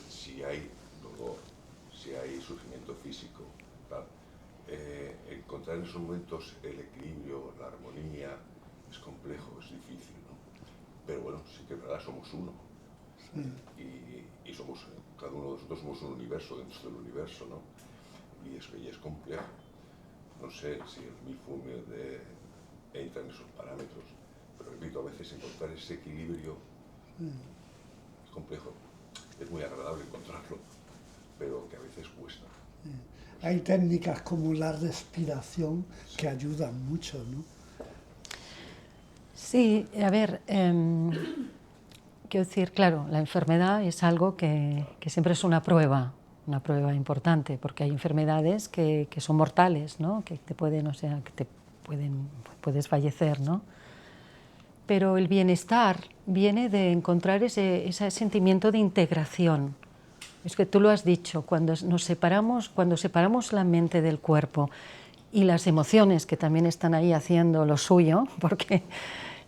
si hay dolor, si hay sufrimiento físico, tal, encontrar en esos momentos el equilibrio, la armonía, es complejo, es difícil, ¿no? Pero bueno, sí que es verdad, somos uno. Y somos, cada uno de nosotros somos un universo dentro del universo, ¿no? Y es complejo. No sé si el Mifune entra en esos parámetros, pero repito, a veces encontrar ese equilibrio es complejo. Es muy agradable encontrarlo, pero que a veces cuesta. Hay técnicas como la respiración que ayudan mucho, ¿no? Sí, a ver, quiero decir, claro, la enfermedad es algo que siempre es una prueba importante, porque hay enfermedades que son mortales, ¿no? Que te pueden, o sea, que puedes fallecer, ¿no? Pero el bienestar viene de encontrar ese sentimiento de integración. Es que tú lo has dicho, cuando separamos la mente del cuerpo y las emociones, que también están ahí haciendo lo suyo, porque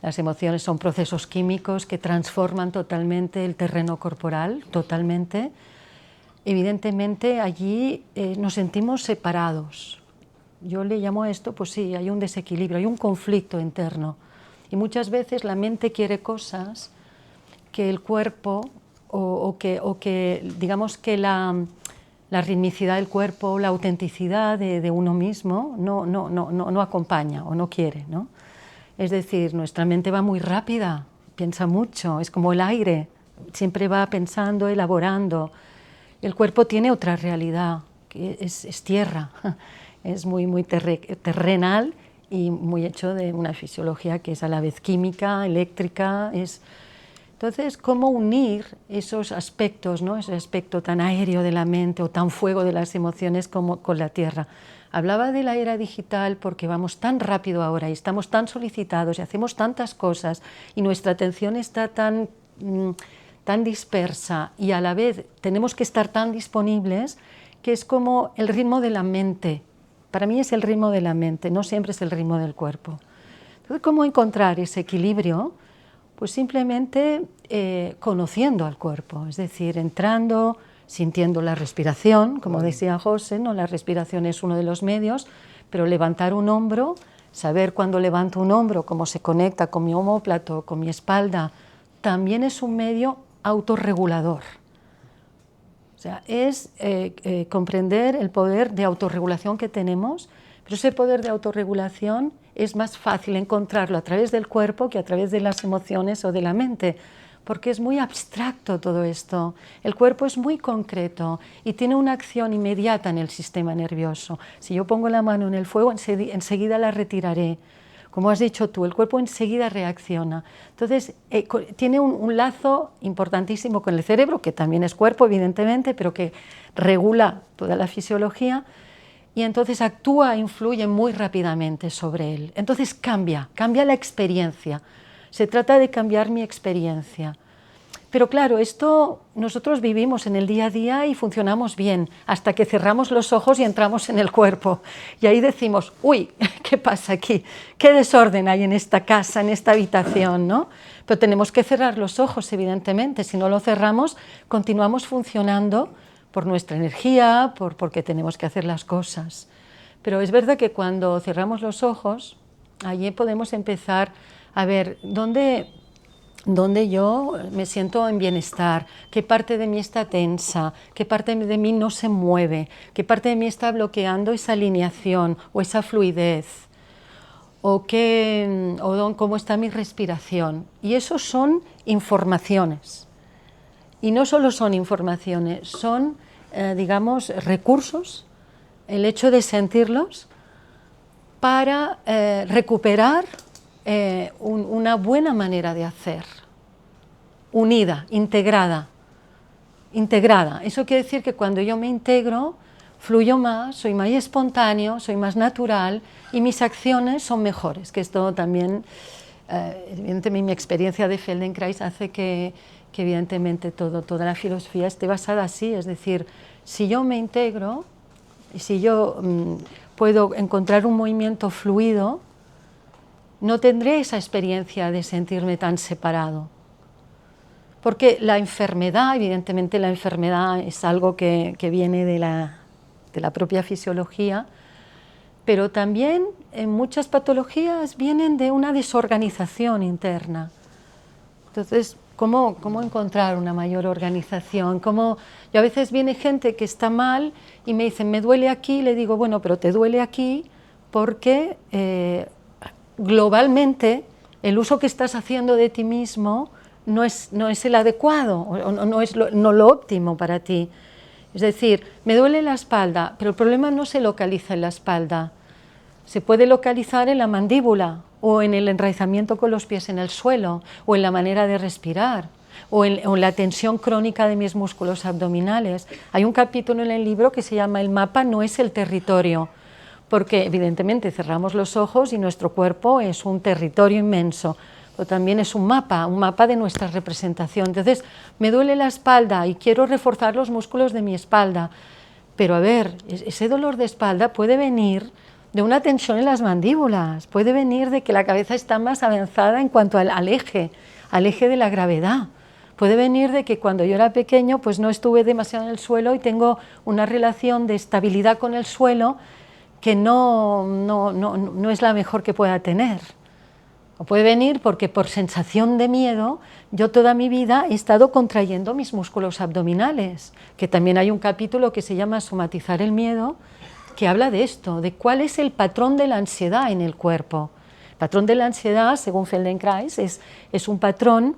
las emociones son procesos químicos que transforman totalmente el terreno corporal, totalmente. Evidentemente allí nos sentimos separados. Yo le llamo a esto, pues sí, hay un desequilibrio, hay un conflicto interno. Y muchas veces la mente quiere cosas que el cuerpo o que digamos que la ritmicidad del cuerpo, la autenticidad de uno mismo no acompaña o no quiere, ¿no? Es decir, nuestra mente va muy rápida, piensa mucho, es como el aire, siempre va pensando, elaborando. El cuerpo tiene otra realidad, que es tierra, es muy terrenal y muy hecho de una fisiología que es a la vez química, eléctrica. Entonces, ¿cómo unir esos aspectos, ¿no? Ese aspecto tan aéreo de la mente o tan fuego de las emociones como con la tierra? Hablaba de la era digital porque vamos tan rápido ahora y estamos tan solicitados y hacemos tantas cosas y nuestra atención está tan dispersa y a la vez tenemos que estar tan disponibles que es como el ritmo de la mente. Para mí es el ritmo de la mente, no siempre es el ritmo del cuerpo. Entonces, ¿cómo encontrar ese equilibrio? Pues simplemente conociendo al cuerpo, es decir, entrando, sintiendo la respiración, como decía José, ¿no? La respiración es uno de los medios, pero levantar un hombro, saber cuando levanto un hombro, cómo se conecta con mi omóplato, con mi espalda, también es un medio autorregulador. O sea, es comprender el poder de autorregulación que tenemos, pero ese poder de autorregulación es más fácil encontrarlo a través del cuerpo que a través de las emociones o de la mente, porque es muy abstracto todo esto. El cuerpo es muy concreto y tiene una acción inmediata en el sistema nervioso. Si yo pongo la mano en el fuego, enseguida la retiraré. Como has dicho tú, el cuerpo enseguida reacciona. Entonces, tiene un lazo importantísimo con el cerebro, que también es cuerpo, evidentemente, pero que regula toda la fisiología, y entonces actúa, influye muy rápidamente sobre él. Entonces cambia la experiencia. Se trata de cambiar mi experiencia. Pero claro, esto nosotros vivimos en el día a día y funcionamos bien, hasta que cerramos los ojos y entramos en el cuerpo. Y ahí decimos, uy, ¿qué pasa aquí? ¿Qué desorden hay en esta casa, en esta habitación, ¿no? Pero tenemos que cerrar los ojos, evidentemente. Si no lo cerramos, continuamos funcionando por nuestra energía, porque tenemos que hacer las cosas. Pero es verdad que cuando cerramos los ojos, allí podemos empezar a ver dónde yo me siento en bienestar, qué parte de mí está tensa, qué parte de mí no se mueve, qué parte de mí está bloqueando esa alineación o esa fluidez, o cómo está mi respiración. Y eso son informaciones. Y no solo son informaciones, son, digamos, recursos, el hecho de sentirlos para recuperar una buena manera de hacer, unida, integrada. Eso quiere decir que cuando yo me integro, fluyo más, soy más espontáneo, soy más natural y mis acciones son mejores, que esto también, evidentemente mi experiencia de Feldenkrais hace que evidentemente toda la filosofía esté basada así, es decir, si yo me integro y si yo puedo encontrar un movimiento fluido, no tendré esa experiencia de sentirme tan separado. Porque la enfermedad, evidentemente la enfermedad es algo que viene de la propia fisiología, pero también en muchas patologías vienen de una desorganización interna. Entonces, ¿cómo encontrar una mayor organización? Yo a veces viene gente que está mal y me dicen, me duele aquí, y le digo, bueno, pero te duele aquí porque globalmente el uso que estás haciendo de ti mismo no es el adecuado, o no es lo óptimo para ti. Es decir, me duele la espalda, pero el problema no se localiza en la espalda, se puede localizar en la mandíbula, o en el enraizamiento con los pies en el suelo, o en la manera de respirar, o en la tensión crónica de mis músculos abdominales. Hay un capítulo en el libro que se llama El mapa no es el territorio, porque evidentemente cerramos los ojos y nuestro cuerpo es un territorio inmenso, pero también es un mapa de nuestra representación. Entonces, me duele la espalda y quiero reforzar los músculos de mi espalda, pero a ver, ese dolor de espalda puede venir de una tensión en las mandíbulas, puede venir de que la cabeza está más avanzada en cuanto al eje de la gravedad. Puede venir de que cuando yo era pequeño pues no estuve demasiado en el suelo y tengo una relación de estabilidad con el suelo que no es la mejor que pueda tener. O puede venir porque por sensación de miedo yo toda mi vida he estado contrayendo mis músculos abdominales, que también hay un capítulo que se llama Somatizar el miedo, que habla de esto, de cuál es el patrón de la ansiedad en el cuerpo. El patrón de la ansiedad, según Feldenkrais, es un patrón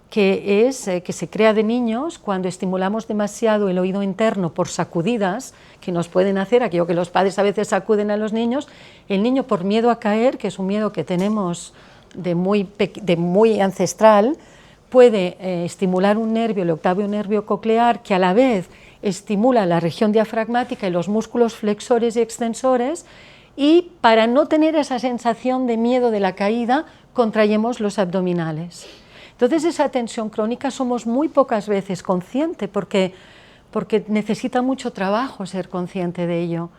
que se crea de niños cuando estimulamos demasiado el oído interno por sacudidas que nos pueden hacer, aquello que los padres a veces sacuden a los niños, el niño por miedo a caer, que es un miedo que tenemos de muy ancestral, puede estimular un nervio, el octavo nervio coclear, que a la vez estimula la región diafragmática y los músculos flexores y extensores, y para no tener esa sensación de miedo de la caída, contrayemos los abdominales. Entonces esa tensión crónica somos muy pocas veces conscientes porque necesita mucho trabajo ser consciente de ello.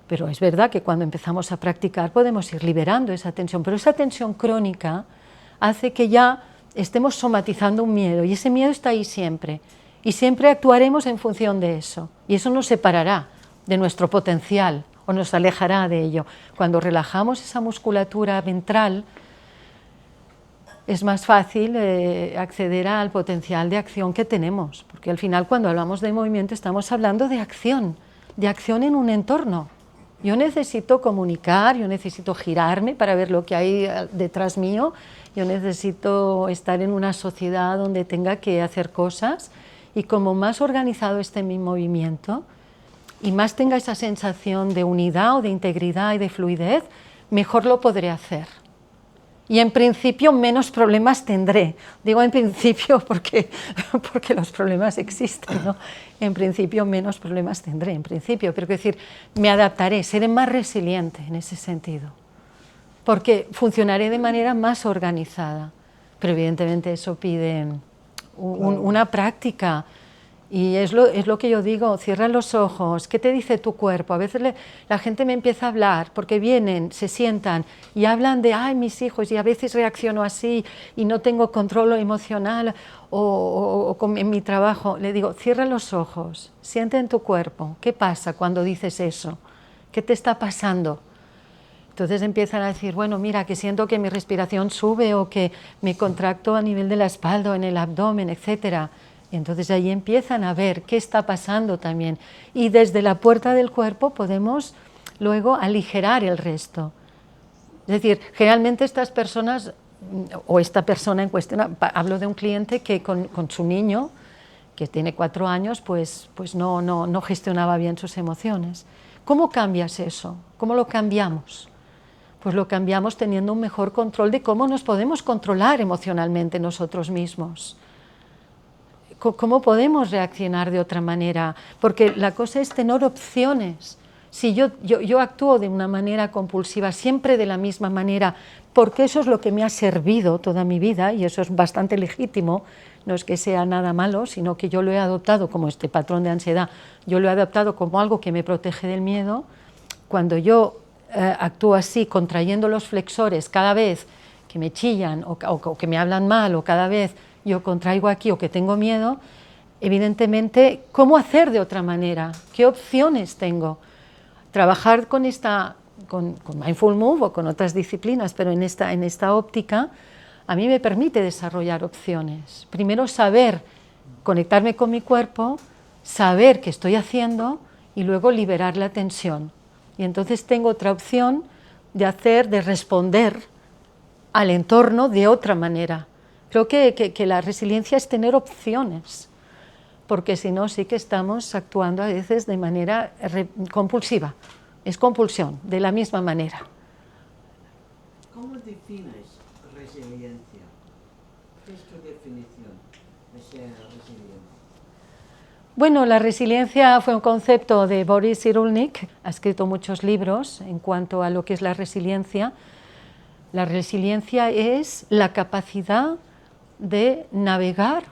Pero es verdad que cuando empezamos a practicar podemos ir liberando esa tensión, pero esa tensión crónica hace que ya estemos somatizando un miedo y ese miedo está ahí siempre y siempre actuaremos en función de eso y eso nos separará de nuestro potencial o nos alejará de ello. Cuando relajamos esa musculatura ventral es más fácil acceder al potencial de acción que tenemos, porque al final cuando hablamos de movimiento estamos hablando de acción en un entorno. Yo necesito comunicar, yo necesito girarme para ver lo que hay detrás mío, yo necesito estar en una sociedad donde tenga que hacer cosas y como más organizado esté mi movimiento y más tenga esa sensación de unidad o de integridad y de fluidez, mejor lo podré hacer. Y en principio menos problemas tendré. Digo en principio porque los problemas existen, ¿no? En principio menos problemas tendré, en principio. Pero quiero decir, me adaptaré, seré más resiliente en ese sentido. Porque funcionaré de manera más organizada. Pero evidentemente eso pide una práctica. Y es lo que yo digo, cierra los ojos, ¿qué te dice tu cuerpo? A veces la gente me empieza a hablar, porque vienen, se sientan y hablan de, ay, mis hijos, y a veces reacciono así y no tengo control emocional o en mi trabajo. Le digo, cierra los ojos, siente en tu cuerpo, ¿qué pasa cuando dices eso? ¿Qué te está pasando? Entonces empiezan a decir, bueno, mira, que siento que mi respiración sube o que me contracto a nivel de la espalda o en el abdomen, etcétera. Y entonces ahí empiezan a ver qué está pasando también. Y desde la puerta del cuerpo podemos luego aligerar el resto. Es decir, generalmente estas personas, o esta persona en cuestión, hablo de un cliente que con su niño, que tiene 4 años, pues no gestionaba bien sus emociones. ¿Cómo cambias eso? ¿Cómo lo cambiamos? Pues lo cambiamos teniendo un mejor control de cómo nos podemos controlar emocionalmente nosotros mismos. ¿Cómo podemos reaccionar de otra manera? Porque la cosa es tener opciones. Si yo actúo de una manera compulsiva, siempre de la misma manera, porque eso es lo que me ha servido toda mi vida, y eso es bastante legítimo, no es que sea nada malo, sino que yo lo he adoptado como este patrón de ansiedad, yo lo he adoptado como algo que me protege del miedo. Cuando yo actúo así, contrayendo los flexores cada vez que me chillan o que me hablan mal, o cada vez yo contraigo aquí o que tengo miedo, evidentemente, ¿cómo hacer de otra manera? ¿Qué opciones tengo? Trabajar con Mindful Move o con otras disciplinas, pero en esta óptica, a mí me permite desarrollar opciones. Primero saber conectarme con mi cuerpo, saber qué estoy haciendo y luego liberar la tensión. Y entonces tengo otra opción de responder al entorno de otra manera. Creo que la resiliencia es tener opciones, porque si no sí que estamos actuando a veces de manera compulsiva. Es compulsión, de la misma manera. ¿Cómo defines resiliencia? ¿Qué es tu definición de ser resiliente? Bueno, la resiliencia fue un concepto de Boris Cyrulnik, ha escrito muchos libros en cuanto a lo que es la resiliencia. La resiliencia es la capacidad de navegar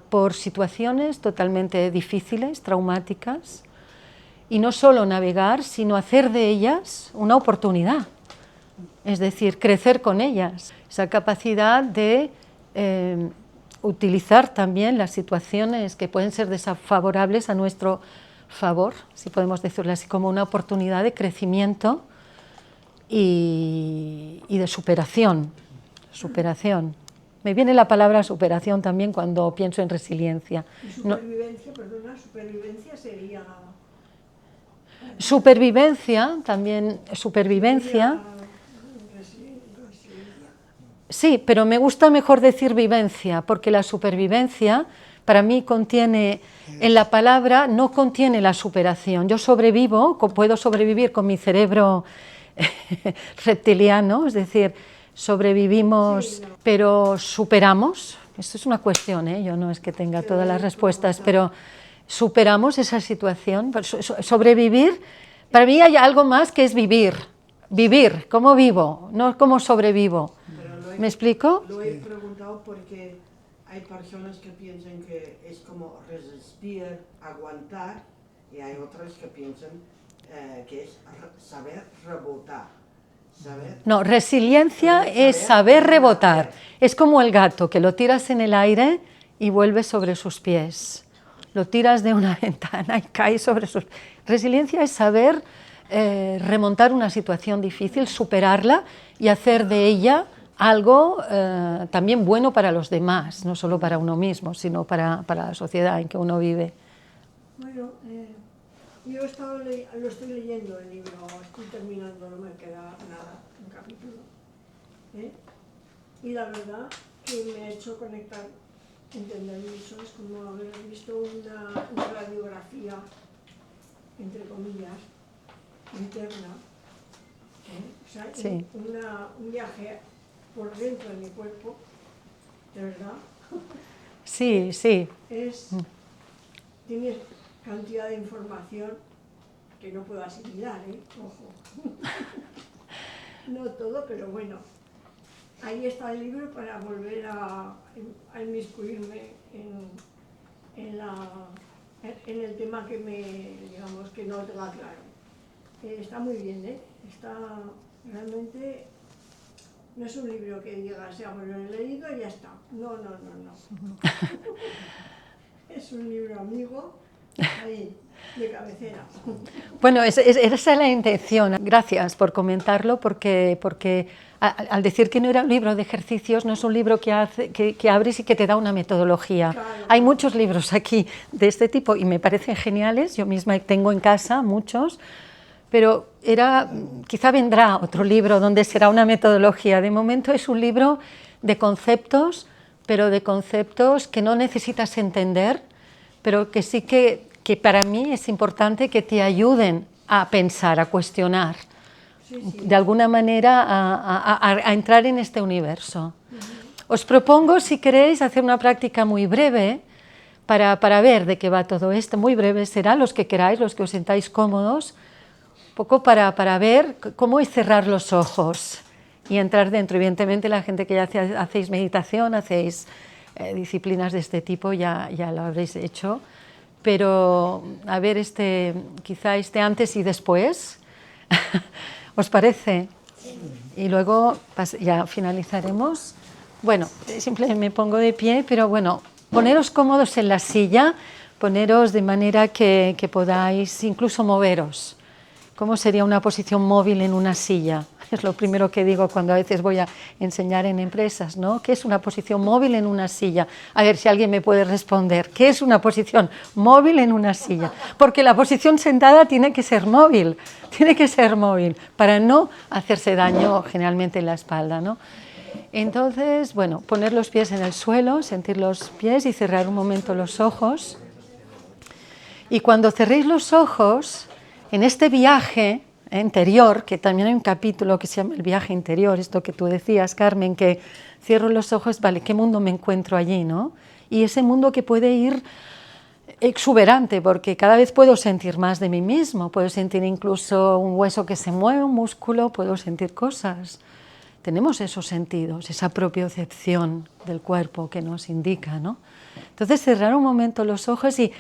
por situaciones totalmente difíciles, traumáticas, y no solo navegar, sino hacer de ellas una oportunidad, es decir, crecer con ellas. Esa capacidad de utilizar también las situaciones que pueden ser desfavorables a nuestro favor, si podemos decirlo así, como una oportunidad de crecimiento y de superación. Me viene la palabra superación también cuando pienso en resiliencia. Y supervivencia, perdona, supervivencia sería... Supervivencia, también supervivencia. Sí, pero me gusta mejor decir vivencia, porque la supervivencia para mí contiene, en la palabra no contiene la superación. Yo sobrevivo, puedo sobrevivir con mi cerebro reptiliano, es decir, sobrevivimos, sí, no, pero superamos. Esto es una cuestión, yo no es que tenga todas las respuestas, pero superamos esa situación. Sobrevivir, para mí hay algo más que es vivir. Vivir, ¿cómo vivo? No cómo sobrevivo. ¿Me explico? Lo he preguntado porque hay personas que piensan que es como resistir, aguantar, y hay otras que piensan que es saber rebotar. No, resiliencia es saber rebotar. Es como el gato, que lo tiras en el aire y vuelve sobre sus pies. Lo tiras de una ventana y cae sobre sus pies. Resiliencia es saber remontar una situación difícil, superarla y hacer de ella algo también bueno para los demás, no solo para uno mismo, sino para la sociedad en que uno vive. Bueno, yo lo estoy leyendo el libro, estoy terminando, no me queda nada, un capítulo. Y la verdad que me ha hecho conectar, entender mucho, es como haber visto una radiografía, entre comillas, interna. O sea, sí, un viaje por dentro de mi cuerpo, de verdad. Sí, sí. Tienes cantidad de información que no puedo asimilar, ojo. No todo, pero bueno. ahí está el libro para volver a inmiscuirme en el tema que digamos, que no tenga claro. Está muy bien, ¿eh? Está realmente... No es un libro que digas, ya me lo he leído y ya está. No, no, no, no. Es un libro amigo, ahí, de cabecera. Bueno, esa es la intención. Gracias por comentarlo, porque al decir que no era un libro de ejercicios, no es un libro que abres y que te da una metodología. Claro. Hay muchos libros aquí de este tipo y me parecen geniales. Yo misma tengo en casa muchos, pero quizá vendrá otro libro donde será una metodología. De momento es un libro de conceptos, pero de conceptos que no necesitas entender, pero que sí que para mí es importante que te ayuden a pensar, a cuestionar, Sí, sí. de alguna manera a entrar en este universo. Os propongo, si queréis, hacer una práctica muy breve para ver de qué va todo esto. Muy breve será, los que queráis, los que os sintáis cómodos, un poco para ver cómo es cerrar los ojos y entrar dentro. Evidentemente, la gente que ya hacéis meditación, hacéis disciplinas de este tipo, ya lo habréis hecho, pero a ver quizá antes y después, ¿os parece? Y luego ya finalizaremos. Bueno, simplemente me pongo de pie, pero bueno, poneros cómodos en la silla, poneros de manera que podáis incluso moveros. ¿Cómo sería una posición móvil en una silla? Es lo primero que digo cuando a veces voy a enseñar en empresas, ¿no? ¿Qué es una posición móvil en una silla? A ver si alguien me puede responder. ¿Qué es una posición móvil en una silla? Porque la posición sentada tiene que ser móvil para no hacerse daño generalmente en la espalda, ¿no? Entonces, bueno, poner los pies en el suelo, sentir los pies y cerrar un momento los ojos. Y cuando cerréis los ojos, en este viaje interior, que también hay un capítulo que se llama el viaje interior, esto que tú decías, Carmen, que cierro los ojos, vale, ¿qué mundo me encuentro allí, no? Y ese mundo que puede ir exuberante, porque cada vez puedo sentir más de mí mismo, puedo sentir incluso un hueso que se mueve, un músculo, puedo sentir cosas. Tenemos esos sentidos, esa propiocepción del cuerpo que nos indica, ¿no? Entonces, cerrar un momento los ojos y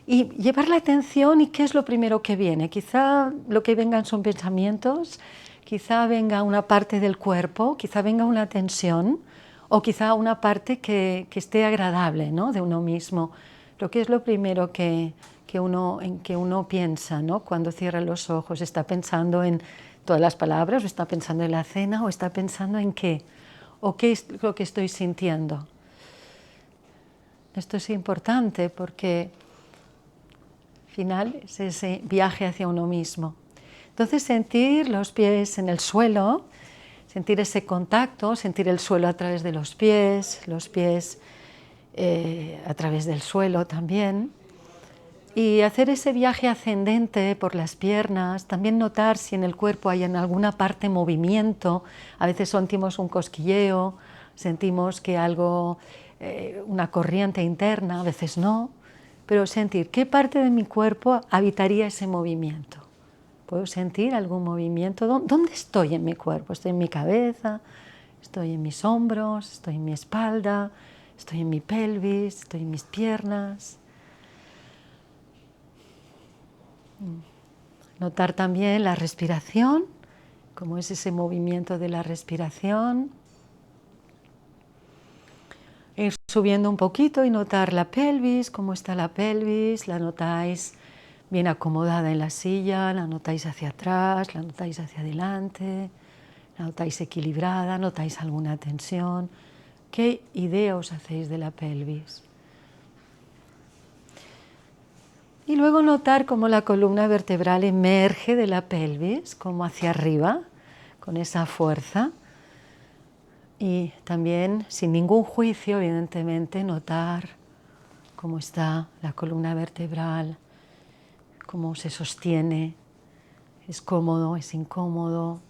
llevar la atención, ¿y qué es lo primero que viene? Quizá lo que vengan son pensamientos, quizá venga una parte del cuerpo, quizá venga una tensión, o quizá una parte que esté agradable, ¿no? De uno mismo. Lo que es lo primero en que uno piensa, ¿no? Cuando cierra los ojos, ¿está pensando en todas las palabras, o está pensando en la cena, o está pensando en qué? ¿O qué es lo que estoy sintiendo? Esto es importante porque al final es ese viaje hacia uno mismo. Entonces, sentir los pies en el suelo, sentir ese contacto, sentir el suelo a través de los pies a través del suelo también, y hacer ese viaje ascendente por las piernas, también notar si en el cuerpo hay en alguna parte movimiento. A veces sentimos un cosquilleo, sentimos que algo, una corriente interna, a veces no, pero sentir qué parte de mi cuerpo habitaría ese movimiento. ¿Puedo sentir algún movimiento? ¿Dónde estoy en mi cuerpo? ¿Estoy en mi cabeza? ¿Estoy en mis hombros? ¿Estoy en mi espalda? ¿Estoy en mi pelvis? ¿Estoy en mis piernas? Notar también la respiración, cómo es ese movimiento de la respiración. Ir subiendo un poquito y notar la pelvis, cómo está la pelvis, la notáis bien acomodada en la silla, la notáis hacia atrás, la notáis hacia adelante, la notáis equilibrada, notáis alguna tensión. ¿Qué idea os hacéis de la pelvis? Y luego notar cómo la columna vertebral emerge de la pelvis, como hacia arriba, con esa fuerza. Y también, sin ningún juicio, evidentemente, notar cómo está la columna vertebral, cómo se sostiene, es cómodo, es incómodo.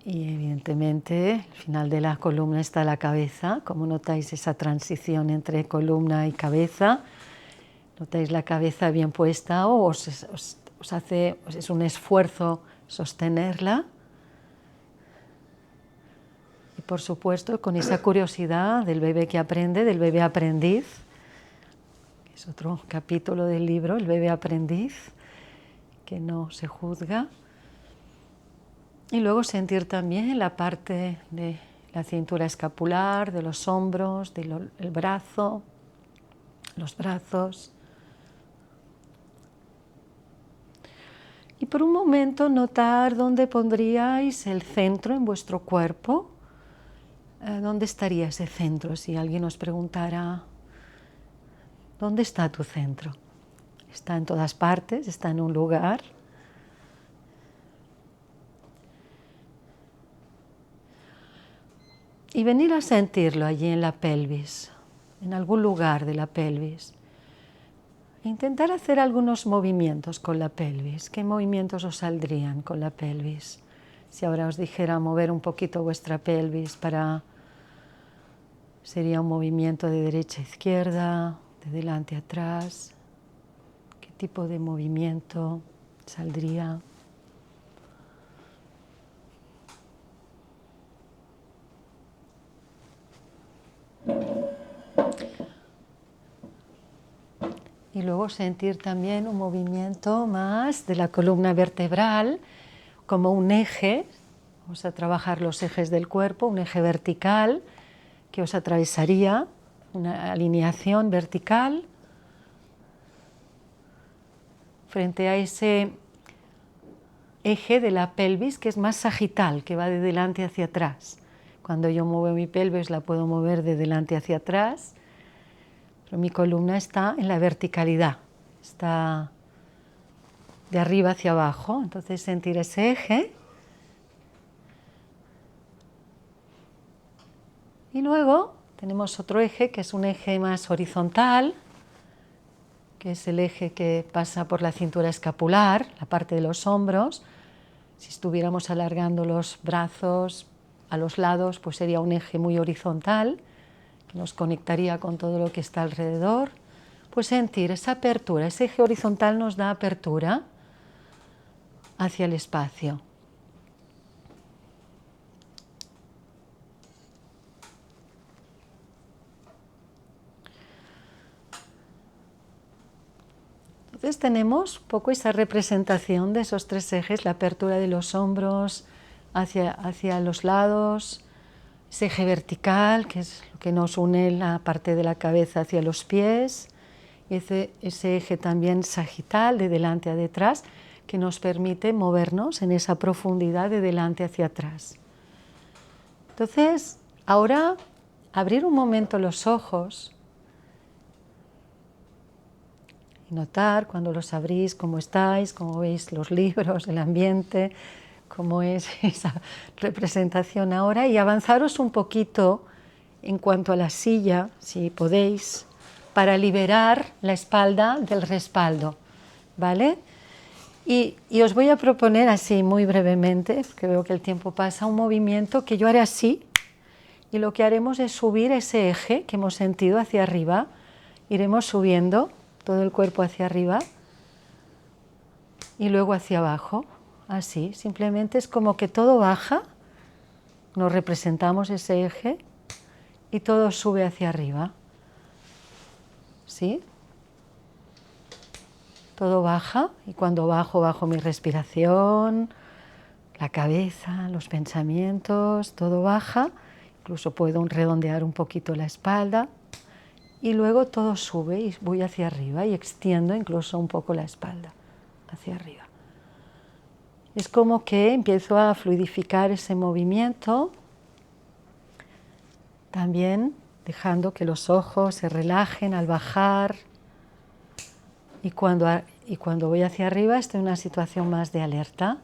Y evidentemente, al final de la columna está la cabeza, como notáis esa transición entre columna y cabeza. Notáis la cabeza bien puesta o es un esfuerzo sostenerla. por supuesto, con esa curiosidad del bebé que aprende, del bebé aprendiz. Es otro capítulo del libro, el bebé aprendiz, que no se juzga. Y luego sentir también la parte de la cintura escapular, de los hombros, del brazo, los brazos. Y por un momento notar dónde pondríais el centro en vuestro cuerpo. ¿Dónde estaría ese centro? Si alguien os preguntara, ¿dónde está tu centro? ¿Está en todas partes? ¿Está en un lugar? Y venir a sentirlo allí en la pelvis, en algún lugar de la pelvis. Intentar hacer algunos movimientos con la pelvis. ¿Qué movimientos os saldrían con la pelvis? Si ahora os dijera mover un poquito vuestra pelvis sería un movimiento de derecha a izquierda, de delante a atrás. ¿Qué tipo de movimiento saldría? Y luego sentir también un movimiento más de la columna vertebral, como un eje. Vamos a trabajar los ejes del cuerpo, un eje vertical que os atravesaría, una alineación vertical frente a ese eje de la pelvis que es más sagital, que va de delante hacia atrás. Cuando yo muevo mi pelvis la puedo mover de delante hacia atrás, pero mi columna está en la verticalidad, está de arriba hacia abajo. Entonces sentir ese eje. Y luego tenemos otro eje que es un eje más horizontal, que es el eje que pasa por la cintura escapular, la parte de los hombros. Si estuviéramos alargando los brazos a los lados, pues sería un eje muy horizontal, que nos conectaría con todo lo que está alrededor. Pues sentir esa apertura, ese eje horizontal nos da apertura hacia el espacio. Entonces tenemos un poco esa representación de esos tres ejes, la apertura de los hombros hacia los lados, ese eje vertical, que es lo que nos une la parte de la cabeza hacia los pies, y ese eje también sagital, de delante a detrás, que nos permite movernos en esa profundidad de delante hacia atrás. Entonces, ahora abrir un momento los ojos y notar cuando los abrís cómo estáis, cómo veis los libros, el ambiente, cómo es esa representación ahora, y avanzaros un poquito en cuanto a la silla, si podéis, para liberar la espalda del respaldo, ¿vale? Y os voy a proponer así muy brevemente, porque veo que el tiempo pasa, un movimiento que yo haré así, y lo que haremos es subir ese eje que hemos sentido hacia arriba, iremos subiendo todo el cuerpo hacia arriba y luego hacia abajo, así, simplemente es como que todo baja, nos representamos ese eje y todo sube hacia arriba, ¿sí? Todo baja y cuando bajo mi respiración, la cabeza, los pensamientos, todo baja, incluso puedo redondear un poquito la espalda y luego todo sube y voy hacia arriba y extiendo incluso un poco la espalda hacia arriba. Es como que empiezo a fluidificar ese movimiento, también dejando que los ojos se relajen al bajar. Y cuando voy hacia arriba estoy en una situación más de alerta.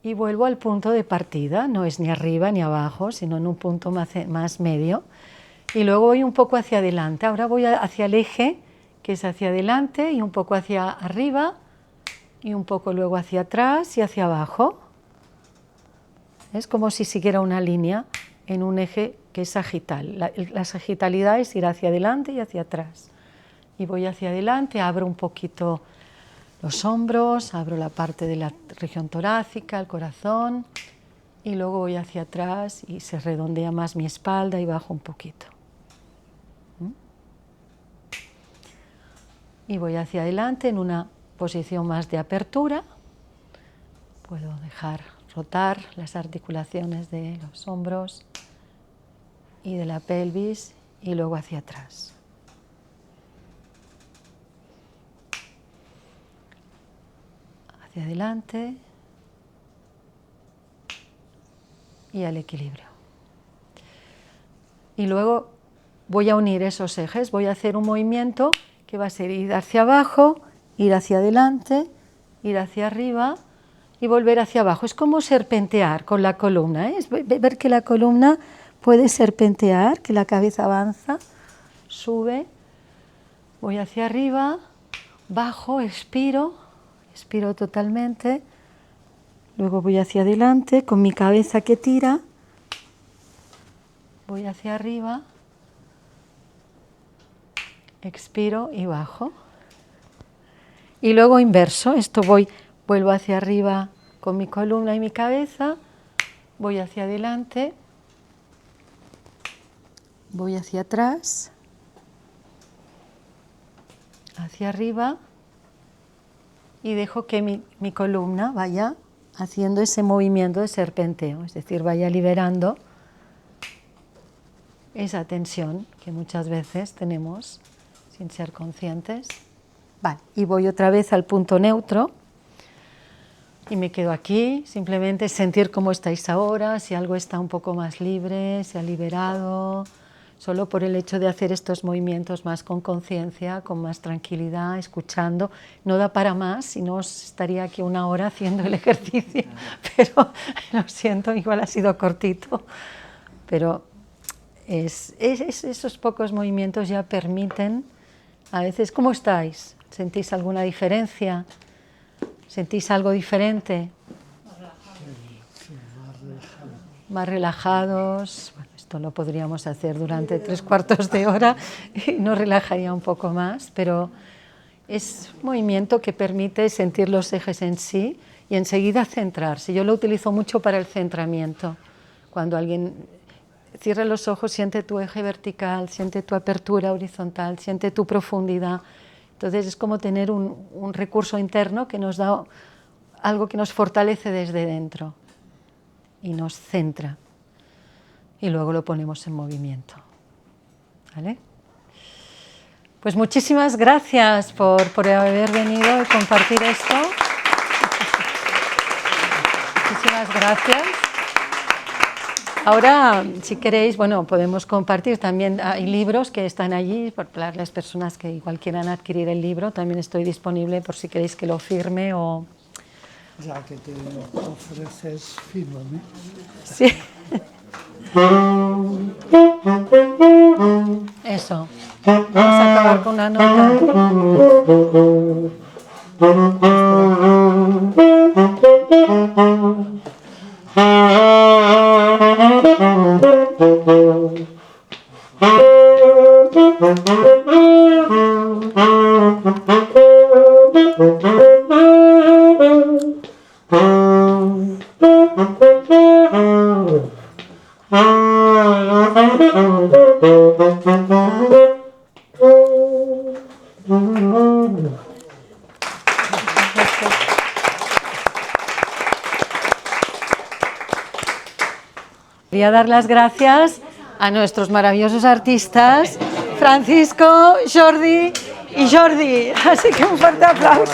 Y vuelvo al punto de partida, no es ni arriba ni abajo, sino en un punto más medio. Y luego voy un poco hacia adelante. Ahora voy hacia el eje, que es hacia adelante, y un poco hacia arriba, y un poco luego hacia atrás y hacia abajo. Es como si siguiera una línea en un eje que es sagital. La sagitalidad es ir hacia adelante y hacia atrás. Y voy hacia adelante, abro un poquito los hombros, abro la parte de la región torácica, el corazón, y luego voy hacia atrás y se redondea más mi espalda y bajo un poquito. Y voy hacia adelante en una posición más de apertura. Puedo dejar rotar las articulaciones de los hombros y de la pelvis y luego hacia atrás. Hacia adelante y al equilibrio. Y luego voy a unir esos ejes, voy a hacer un movimiento que va a ser ir hacia abajo, ir hacia adelante, ir hacia arriba y volver hacia abajo. Es como serpentear con la columna, ¿eh? Es ver que la columna puede serpentear, que la cabeza avanza, sube, voy hacia arriba, bajo, expiro totalmente, luego voy hacia adelante con mi cabeza que tira, voy hacia arriba, expiro y bajo. Y luego inverso, vuelvo hacia arriba con mi columna y mi cabeza, voy hacia adelante, voy hacia atrás, hacia arriba y dejo que mi columna vaya haciendo ese movimiento de serpenteo, es decir, vaya liberando esa tensión que muchas veces tenemos sin ser conscientes. Vale, y voy otra vez al punto neutro y me quedo aquí, simplemente sentir cómo estáis ahora, si algo está un poco más libre, se ha liberado, solo por el hecho de hacer estos movimientos más con conciencia, con más tranquilidad, escuchando. No da para más, si no estaría aquí 1 hora haciendo el ejercicio, pero lo siento, igual ha sido cortito, pero esos pocos movimientos ya permiten, a veces, ¿cómo estáis? ¿Sentís alguna diferencia? ¿Sentís algo diferente? Más relajados. Bueno, esto lo podríamos hacer durante 3/4 de hora y nos relajaría un poco más, pero es un movimiento que permite sentir los ejes en sí y enseguida centrarse. Yo lo utilizo mucho para el centramiento. Cuando alguien cierra los ojos, siente tu eje vertical, siente tu apertura horizontal, siente tu profundidad. Entonces es como tener un recurso interno que nos da algo que nos fortalece desde dentro y nos centra. Y luego lo ponemos en movimiento. ¿Vale? Pues muchísimas gracias por haber venido y compartir esto. Muchísimas gracias. Ahora, si queréis, bueno, podemos compartir. También hay libros que están allí para las personas que igual quieran adquirir el libro. También estoy disponible por si queréis que lo firme o... Ya que te ofreces, fírmame. Sí. Eso. Vamos a acabar con una nota. Quería dar las gracias a nuestros maravillosos artistas, Francisco, Jordi y Jordi. Así que un fuerte aplauso.